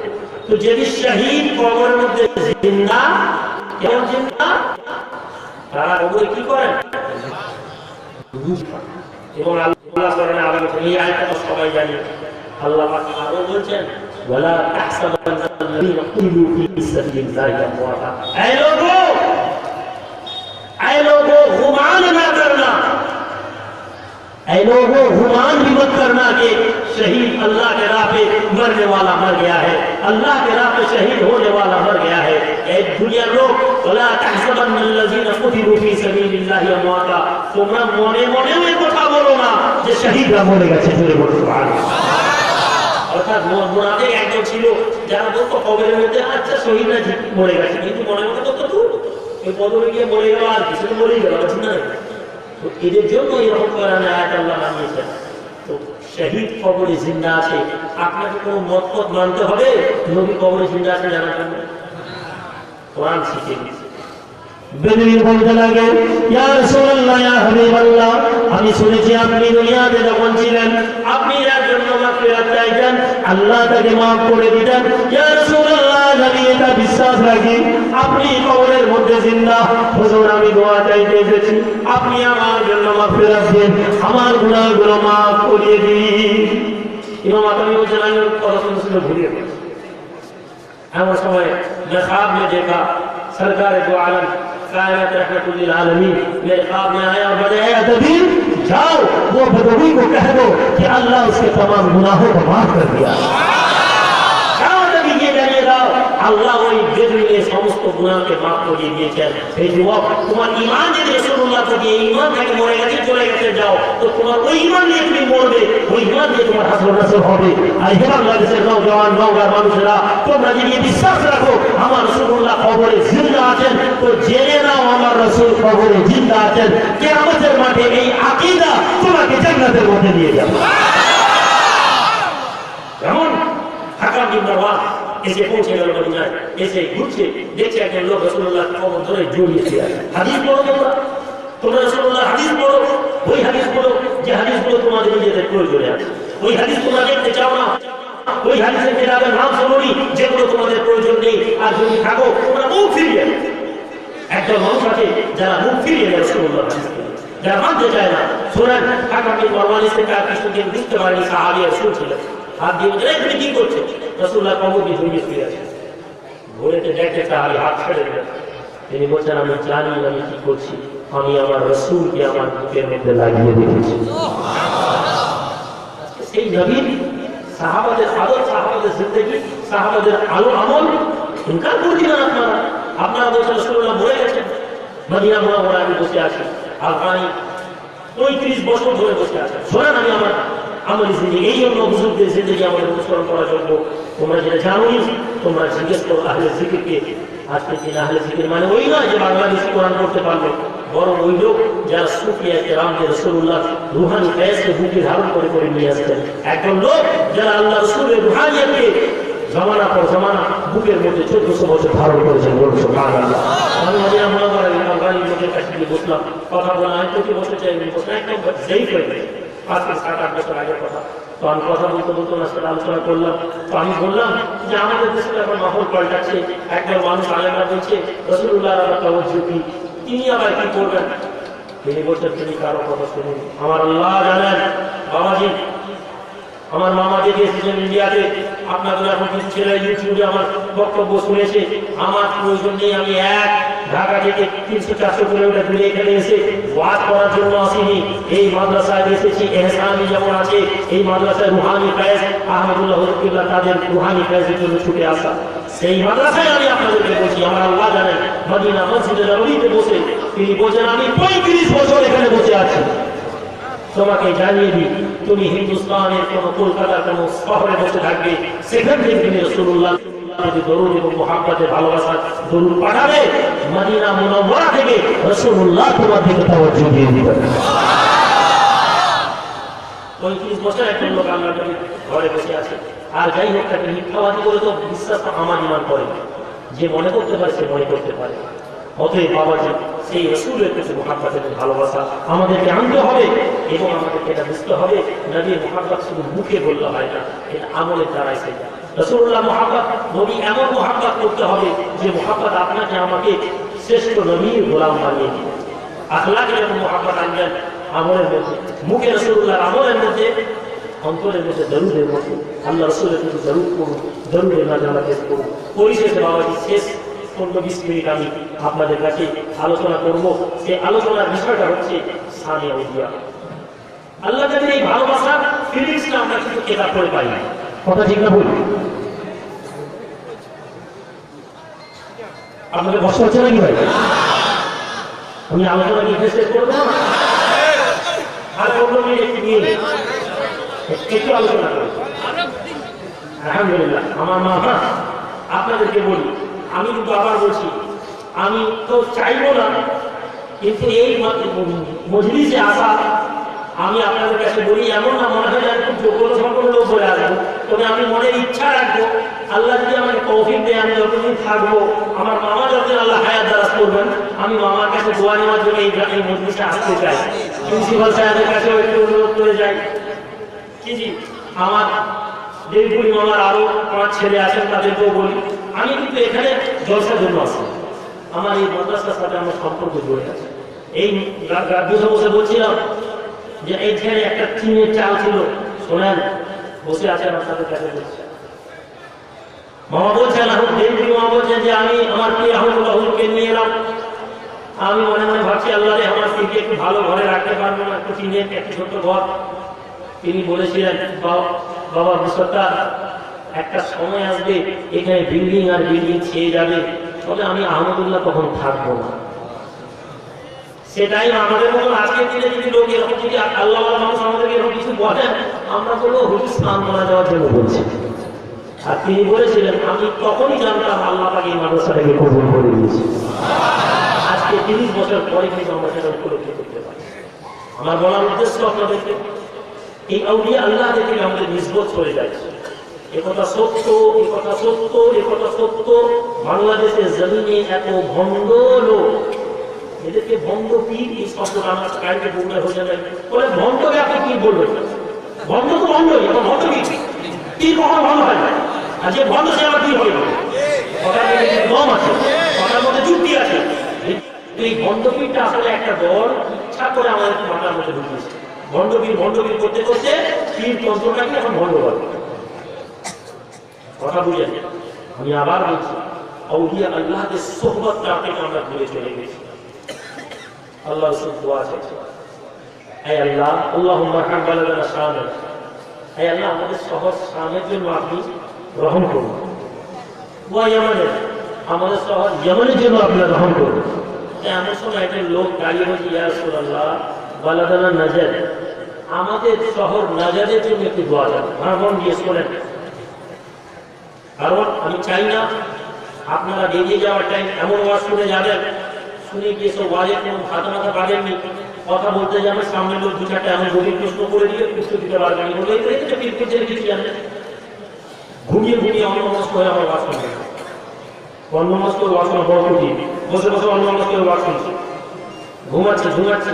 তো যদি শহীদ কবরের মধ্যে জিন্দা, কেমন জিন্দা? তারা কবরে কি করেন? এবং আল্লাহ কোরআনে আরো বলেছেন, এই আয়াতটা সবাই জানি। আল্লাহ পাক আরো বলছেন, ওয়ালা তাহসাবান্নাল্লাযীনা কুতিলু ফী সাবিলিল্লাহি আমওয়াতা। ऐ लोगों गुमान ना करना, ऐ लोगों गुमान भी मत करना कि शहीद अल्लाह के राह पे मरने वाला मर गया है, अल्लाह के राह पे शहीद होने वाला मर गया है। ऐ दुनिया लोग, वला तहसबन्नल्लज़ीना कुतिलू फी साबिलिल्लाहि अमवाता। তোমরা মনে মনে ওই কথা বলো না যে শহীদরা মরে গেছে। জোরে বলো সুবহানাল্লাহ। অর্থাৎ মুনাফিক একজন ছিল যারা বলতো কবরের মধ্যে আচ্ছা শহীদরা মরে গেছে, কিন্তু মনে মনে বলতো তুই ওই কবরে গিয়ে মরে গেল আর কিছু মরেই গেল, ঠিক না? তো এদের জন্য এরকম কোরআনে আয়াত আল্লাহ নামিয়েছেন। তো শহীদ কবরে জিন্দা আছে, আপনাকে কোনো মত মানতে হবে নবী কবরে জিন্দা আছে জানার জন্য? কোরআন শিখে দিয়েছে। বেদুইন বলতে লাগে, ইয়া রাসূলুল্লাহ, ইয়া হাবিবাল্লাহ, আমি শুনেছি আপনি দুনিয়াতে যখন ছিলেন আপনি এর জন্য মাগফিরাত চাইতেন, আল্লাহ তাকে মাফ করে দিতেন। ইয়া রাসূলুল্লাহ, আমি এটা বিশ্বাস রাখি আপনি কবরের মধ্যে জিন্দা। হুজুর, আমি দোয়া চাইতে এসেছি, আপনি আমার জন্য মাগফিরাত দিন, আমার গুনাহগুলো মাফ করিয়ে দিন। ইমাম আতাবী বলেছেন, আমি কথা শুনে ভুলিয়ে গেছি। এমন সময় ख्वाब में देखा सरकार दो आलम कायनात रहमतुल लिल आलमीन मेरे ख्वाब में आया और बड़े अदबी जाओ वो बदवी को कह दो कि अल्लाह उसके तमाम गुनाहों को माफ कर दिया। जाओ नबी ये जानिए दाও আল্লাহ ওই বেদুইনের সমস্ত গুনাহকে মাফ করে দিয়েছেন। এই যুবক তোমার ঈমান যদি রাসূলুল্লাহকে দিয়ে ঈমান থেকে মরে গেছে চলে গেছে যাও তো তোমার ওই ঈমান নিয়ে তুমি মরবে, ওই ঈমান দিয়ে তোমার হাসর নাসর হবে। আর হে বাংলাদেশের নওজওয়ান নওগাঁর মানুষেরা তোমরা যদি বিশ্বাস রাখো আমার রাসূলুল্লাহ কবরে জিন্দা আছেন তো জেনে নাও আমার রাসূল কবরে জিন্দা আছেন। কিয়ামতের মাঠে এই আকীদা তোমাকে জান্নাতের মধ্যে নিয়ে যাবে। যেমন হাকাম বিন মারওয়ান এসে পৌঁছে গেল মদিনায়, এসে ঘুরছে দেখছে একজন লোক রাসূলুল্লাহ কবর ধরে জড়িয়েছে। হাদিস পড়ো তোমরা রাসূলুল্লাহ হাদিস পড়ো, ওই হাদিস পড়ো যে হাদিসগুলো তোমাদের নিজেদের প্রয়োজনে আছে। ওই হাদিস তোমরা দেখতে চাও না, ওই হাদিসের কিতাবের নাম শোনোনি যেগুলো তোমাদের প্রয়োজন নেই। আর যদি থাকো তোমরা মুখ ফিরিয়ে, একজন মানুষ আছে যারা মুখ ফিরিয়ে নেয় রাসূলুল্লাহ হাদিসকে, যারা মানতে চায় না। শোনেন হাকাম বিন মারওয়ান এসে তার কিছুদিন বুঝতে পারেনি সাহাবী রাসূল ছিলেন। হাত দিয়ে বলছে তুমি কি করছো? রাসূলুল্লাহ কবর দিয়ে ঝুলিয়ে শুয়ে আছে। ঘুরেতে দেখে সাহাবী হাত ছেড়ে দিলেন। তিনি বলছেন আমি জানি আমি কি করছি, আমি আমার রাসূলকে আমার বুকের মধ্যে লাগিয়ে রেখেছি। সেই নবীর সাহাবাদের আদর, সাহাবাদের জিন্দেগি, সাহাবাদের আলো আমল ইনকার করে দিলেন আপনারা। আপনারা বলছেন রাসূলুল্লাহ মরে গেছেন, মদিনা মুনাওয়ারায় আমি বসে আছি। আর আমি 35 বছর ধরে বসে আছি। শোনেন আমি আমার আমল জিন্দেগি এই জন্য বুজুর্গদের জিন্দেগি আমাদের অনুসরণ করার জন্য তোমরা যেটা জানোই তোমরা জিজ্ঞেস করো আহলে জিকিরকে। আজকে দিন আহলে জিকির মানে ওই নয় যে বাংলাদেশি কোরআন পড়তে পারলো, বরং ওই লোক যারা সুফিয়া কেরামকে রাসূলুল্লাহ রুহানি ফয়েজকে বুকে ধারণ করে করে নিয়ে আসতেন। একজন লোক যারা আল্লাহ রাসূলের রুহানিয়াতকে জামানা পর জামানা বুকের মধ্যে 1400 বছর ধারণ করেছেন। বলুন সুবহানাল্লাহ। আমি মদিনা মুনাওয়ারায় আলবানী লোকের কাছে গিয়ে বসলাম, কথা বললাম। আমি প্রতি বছর চাই বসে একদম যেই করে আজকে 7-8 বছর আগের কথা। তো আমি কথা বলতে বলতে ওনার সাথে আলোচনা করলাম। তো আমি বললাম যে আমাদের দেশে এখন মাহৌল পাল্টাচ্ছে, একজন মানুষ আলেমরা বলছে রাসূলুল্লাহ কি তিনি আবার কি করবেন। তিনি বলছেন তিনি কারো কথা শুনুন, আমার আল্লাহ জানেন। বাবাজি আমার মামা দিদি এসেছেন ইন্ডিয়াতে, আপনাদের এখন কিছু ছেলে ইউটিউবে আমার বক্তব্য শুনেছে। আমার প্রয়োজন নেই, আমি এক ঢাকা থেকে 300-400 কিলোমিটার দূরে এখানে এসে ওয়াজ করার জন্য আসিনি। এই মাদ্রাসায় এসেছি এহসানি যেমন আছে, এই মাদ্রাসায় রুহানি ফয়েজ আহমদুল্লাহ হুজুরুল্লাহ তাদের রুহানি ফয়েজের জন্য ছুটে আসা। সেই মাদ্রাসায় আমি আপনাদেরকে বলছি আমার আল্লাহ জানেন। মদিনা মসজিদে নববীতে বসে তিনি বলছেন আমি 35 বছর এখানে বসে আছি। তোমাকে জানিয়ে দিই তুমি হিন্দুস্তানের কোন কলকাতার কোন শহরে বসে থাকবে, সেখান থেকে তুমি রাসূলুল্লাহ যদি দরুদ এবং মুহাব্বতের ভালোবাসা দরুদ পাঠাবে, মদিনা মুনাওয়ারা থেকে রাসূলুল্লাহ তোমার দিকে তাওয়াজ্জুহ দিয়ে দিবেন। 35 বছর একজন লোক আল্লাহর নবীর ঘরে বসে আছে। আর যাই হোক তাকে মিথ্যাবাদী বলে তো বিশ্বাস আমার ইমান করে, যে মনে করতে পারে সে মনে করতে পারে। অতএব বাবাজি সেই রাসূলের প্রতি মুহাব্বতের ভালোবাসা আমাদেরকে আনতে হবে এবং আমাদেরকে এটা বুঝতে হবে নবীর মুহাব্বত শুধু মুখে বললে হয় না, এটা আমলের দ্বারা এসে যায়। রাসূলুল্লাহ মুহাব্বত নবী এমন মুহাব্বত করতে হবে যে মুহাব্বত আপনাকে আমাকে শ্রেষ্ঠ নবীর গোলাম বানিয়ে দিবে। আখলাকে যখন মুহাব্বত আনবেন আমলের মধ্যে, মুখে রাসূলুল্লাহর আমলের মধ্যে, অন্তরের মধ্যে দরুদের মধ্যে আল্লাহ রাসূলের প্রতি দরুদ করুন, দরুদের নাজালা পেশ করুন। পরিশেষে বাবাজি শেষ 15-20 মিনিট আমি আপনাদের কাছে আলোচনা করব। সেই আলোচনার বিষয়টা হচ্ছে শানে আউলিয়া। আল্লাহ তাআলার এই ভালোবাসার ফিলিংসটা আমরা কিন্তু কেতাব পড়ে পাই না। কথা ঠিক না বলি? আপনাদের কষ্ট হচ্ছে নাকি ভাই? আমি আলোচনা কি শেষ করবো না? আর 15 মিনিট একটু নিয়ে একটু আলোচনা করি। আলহামদুলিল্লাহ আমার মা আপনাদেরকে বলি, আমি কিন্তু আবার বলছি আমি তো চাইবো না, কিন্তু এই মজলিসে আসা আমি আপনাদের কাছে বলি এমন না মনে হয় খুব যোগ্য সম্পন্ন লোক বলে আসবো, তবে আমি মনের ইচ্ছা রাখবো আল্লাহ যদি আমাকে তৌফিক দেয় আমি যতদিন থাকবো, আমার মামা যতদিন আল্লাহ হায়াত দারাজ করবেন, আমি মামার কাছে দোয়া নেওয়ার জন্য এই মজলিসে আসতে চাই। প্রিন্সিপাল সাহেবের কাছেও একটু অনুরোধ করে যাই। জি আমার দেবপুরি মামার আরো আমার ছেলে আছেন তাদেরকেও বলি আমি কিন্তু এখানে জলসার জন্য আসি। আমার এই মাদ্রাসার সাথে আমার সম্পর্ক জড়ে আছে। এই বসে বসে বলছিলাম যে এইখানে একটা টিনের চাল ছিল, শোনেন বসে আছেন আপনাদের কাছে বলছে মামা বলছেন, দেবপুরি মামা বলছেন যে আমি আমার প্রিয় আহমদুল্লাহ হুজুরকে নিয়ে এলাম, আমি মনে মনে ভাবছি আল্লাহ রে আমার স্ত্রীকে একটু ভালো ঘরে রাখতে পারবো না, একটু টিনের একটু ছোট্ট ঘর। তিনি বলেছিলেন বাবা মুসত্তার একটা সময় আসবে এখানে বিল্ডিং আর বিল্ডিং ছেয়ে যাবে, তবে আমি আহমদুল্লাহ তখন থাকবো না। সেটাই আমাদের মতন আজকের দিনে যদি লোক এরকম যদি আল্লাহ মানুষ আমাদেরকে এরকম কিছু বলেন, আমরা বলবো হুজুর স্নান করা যাওয়ার জন্য বলছি। আর তিনি বলেছিলেন আমি তখনই জানতাম আল্লাহ পাকে এই মাদ্রাসাটাকে কবুল করে দিয়েছে। আজকে 30 বছর পরে কিন্তু আমরা সেটা উপলব্ধি করতে পারি। আমার বলার উদ্দেশ্য আপনাদেরকে এই আউলিয়া আল্লাহ থেকে আমাদের নিসবত চলে যাচ্ছে। একথা সত্য, একথা সত্য, একথা সত্য। বাংলাদেশের জমিনে এত ভণ্ড লোক, এদেরকে ভণ্ড পীর এই শব্দটা আমার কাইকে বললে হয়ে যাবে। বলে ভণ্ডকে আপনি কি বলবেন? ভণ্ড তো ভণ্ডই, এখন ভণ্ড পীর কখনো ভণ্ড হয় না। আর যে ভণ্ড সে আবার পীর হবে না। কথার মধ্যে দম আছে, কথার মধ্যে যুক্তি আছে। এই ভণ্ডপীরটা আসলে একটা দল ইচ্ছা করে আমাদের মাথার মধ্যে ঢুকিয়েছে। ভণ্ডপীর করতে করতে পীর তন্ত্রটাকে এখন ভণ্ড বলে। কথা বুঝেন? আমি আবার বলছি, আউলিয়া আল্লাহদের সোহবতটা থেকে আমরা দূরে চলে গেছি। আল্লাহ রাসূল দোয়া চাইছে, হে আল্লাহ, আল্লাহুম্মা হাব্বাল লানা শামা, হে আল্লাহ আমাদের শহর শামের জন্য আপনি রহম করুন। ওয়া ইয়ামানের, আমাদের শহর ইয়ামানের জন্য আপনি রহম করুন। এমন সময় একটা লোক দাঁড়িয়ে বলছে, ইয়া রাসূলুল্লাহ বালাদানা নাজাদ, আমাদের শহর নাজাদের জন্য একটু দোয়া চান। আমার জিজ্ঞেস করেন, কারণ আমি চাই না আপনারা বেরিয়ে যাওয়ার টাইম এমন ওয়াজ শুনে যাবেন, শুনে গিয়ে সব ওয়াজের কোনো মাথা পাবেননি, কথা বলতে যাবে সামনের লোক 2-4টা এমন গভীর প্রশ্ন করে দিয়ে প্রশ্ন দিতে পারবেন। বলে এটা পীর পর্যায়ে কিছু জানেন, ঘুমিয়ে অন্নমস্ক হয়ে আমার ওয়াজ শুনবে। অন্নমস্ক ওয়াজ শোনা বড় কঠিন। বসে অন্নমস্ক ওয়াজ শুনছে, ঘুমাচ্ছে।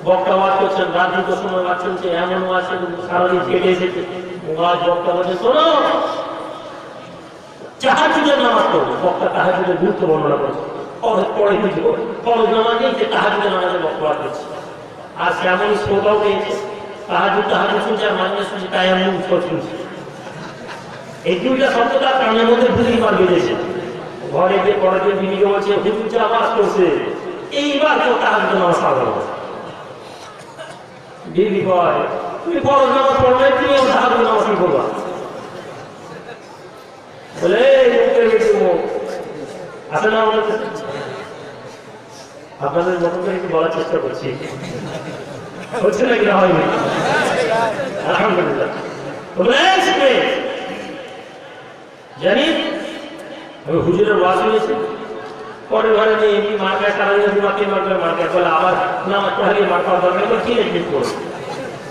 বক্তা ওয়াজ করছেন, রাত 2টার সময় ওয়াজ চলছে, এমন ওয়াজ সারাদিন কেটে এসেছে। ওয়াজ বক্তা বলছে, শোনো তাহাজ্জুদের নামাজ পড়ো। বক্তা তাহাজ্জুদের গুরুত্ব বর্ণনা করছে। ফরজ নামাজ নেই, যে তাহাজ্জুদের নামাজে বক্তা করছে। আর সেমনই শ্রোতাও পেয়েছে, তাহাজ্জুদ শুনছে, আর মাঝে শুনছে তায়াম্মুম শুনছে। এই দুইটা শব্দ তার কানের মধ্যে বুঝিয়ে পার বেঁধেছে। ঘরে গিয়ে পরের দিন বিবিকে বলছে, হুজুর যে আওয়াজ করছে, এইবার তো তাহাজ্জুদের নামাজ পড়ো। বিবি কয়, তুমি ফরজ নামাজ পড়বে, তুমি তাহাজ্জুদের নামাজ কি করবা? বলে আসলে আপনাদের মতন করে একটু বলার চেষ্টা করছি, হচ্ছে নাকি না হয়নি? আলহামদুলিল্লাহ। জানি আমি হুজুরের ওয়াজ শুনেছি, পরের ঘরে নিয়ে এমনি মার্কায় সারাদিন মার্কায় বলে আবার নামাজ পড়ালে মার্কার দরকার কি রেখে করবো।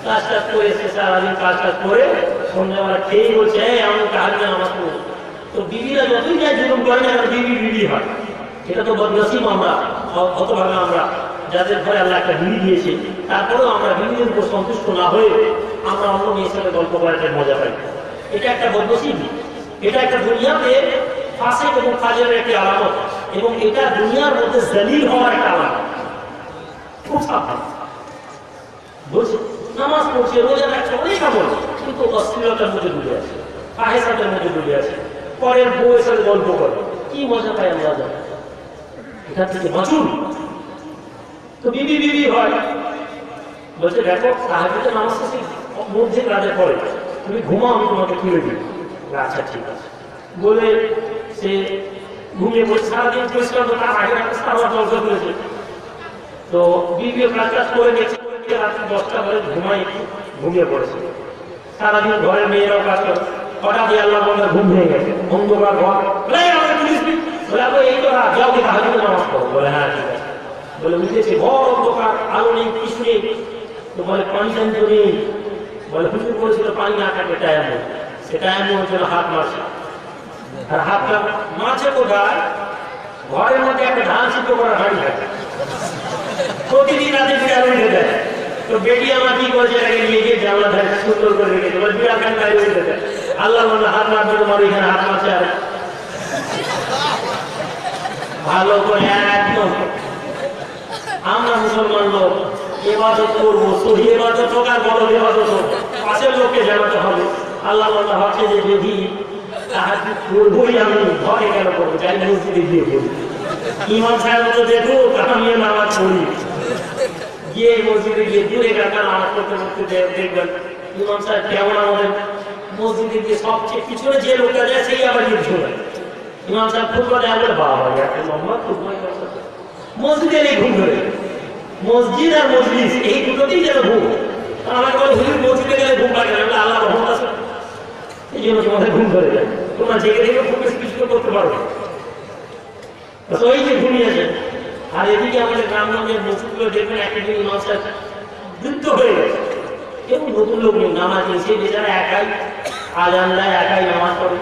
কাজ করে এসে সারাদিন কাজ করে সন্ধ্যাবেলা খেয়েই বলছে, আমি তাহাজ্জুদের নামাজ পড়বো। তো বিবিরা যতই যায় জুলুম করে না, বিবি হয়। এটা তো বদনসিব আমরা, হতভাগা আমরা, যাদের ঘরে আল্লাহ একটা বিবি দিয়েছে, তারপরেও আমরা বিবির উপর সন্তুষ্ট না হয়ে আমরা অন্য মেয়ের সাথে গল্প করার মজা পাই। এটা একটা বদনসিব, এটা একটা দুনিয়াতে ফাসিক এবং ফাজরের একটি আলামত, এবং এটা দুনিয়ার মধ্যে জালিল হওয়ার একটা আলামত। খুব সাবধান বলছে, নামাজ পড়ছে, রোজা রাখছে, অনেক আমল, কিন্তু অশ্লীলতার মধ্যে ডুবে আছে, ফাহেসাতের মধ্যে ডুবে আছে, পরের বউয়ের সাথে গল্প করে। কি মজা পাই আমরা জানি? এখান থেকে বাঁচুন। তো বিবি হয়, বলছে দেখো তাহাজ্জুদের নামাজ শেষে মধ্যে কাজে পড়ে, তুমি ঘুমাও, আমি তোমাকে তুলে দিই। আচ্ছা ঠিক আছে বলে সে ঘুমিয়ে পড়ে। সারাদিন পরিষ্কার তার আগে একটা সারা জলসা করেছে। তো বিবিও কাজ করে গেছে, রাত্রি 10টা করে ঘুমিয়ে পড়েছে। সারাদিন ঘরের মেয়েরাও কাজ করে। হঠাৎ আল্লাহ বলে ঘুম ভেঙে গেছে, অন্ধকার ঘর, এই তো যাও কি তাহাজ্জুদের নামাজ পড়ো? বলে হ্যাঁ ঠিক আছে। বলে উঠেছে, ঘর অন্ধকার, আলো নেই, কিছু নেই। তো বলে পানি টানি তো নেই। বলে হুজুর বলেছিল পানি না থাকে টায়াম্মুম, সে টায়াম্মুমের জন্য হাত মারছে। আর হাতটা মারছে কোথায়? ঘরের মধ্যে একটা ধান সিদ্ধ করা হাঁড়ি থাকে, প্রতিদিন রাতে বিড়াল উঠে দেয়। তো বেটি আমার কি করেছে, এটাকে নিয়ে গিয়ে জানলা ধারে সুন্দর করে রেখেছে। বলে বিড়াল খান বাইরে উঠে দেয়। আল্লাহ বলে হাত মারবে, তোমার এখানে হাত মারছে। আর ভালো করে একদম আমরা মুসলমান লোক ইবাদত করবো, সহি ইবাদত হোক আর বড় ইবাদত হোক, পাশের লোককে জানাতে হবে। আল্লাহ বলা হচ্ছে যে যদি তাহাজ্জুদ করবোই আমি, ঘরে কেন করবো, যাই মসজিদে গিয়ে করি। ইমাম সাহেব তো দেখো আমিও নামাজ পড়ি, গিয়ে মসজিদে গিয়ে দূরে একা নামাজ পড়তে পড়তে দেখবেন ইমাম সাহেব কেমন আমাদের মসজিদে গিয়ে সবচেয়ে পিছনে যে লোকটা যায় সেই আবার গিয়ে ঝোলে। ইমাম সাহেব খুতবা দেয়, আমাদের বাবা একটা লম্বা খুতবা, মসজিদে নেই ঘুম ধরে, মসজিদ আর মজলিস এই দুটোতেই যেন ঘুম। আমাকে বলে হুজুর মসজিদে গেলে ঘুম পায় না, আল্লাহ রহমত আছে, এই জন্য তোমাদের ঘুম ধরে যায়, তোমরা জেগে থেকে খুব বেশি কিছু করতে পারবে। ওই যে ঘুমিয়েছে। আর এদিকে আমাদের গ্রামগঞ্জের মসজিদগুলো দেখবেন একটা দিন ইমাম সাহেব যুদ্ধ হয়ে গেছে, কেউ নতুন লোক নেই, নামাজ নেই, সে বেচারা একাই আজান দেয়, একাই নামাজ পড়ে।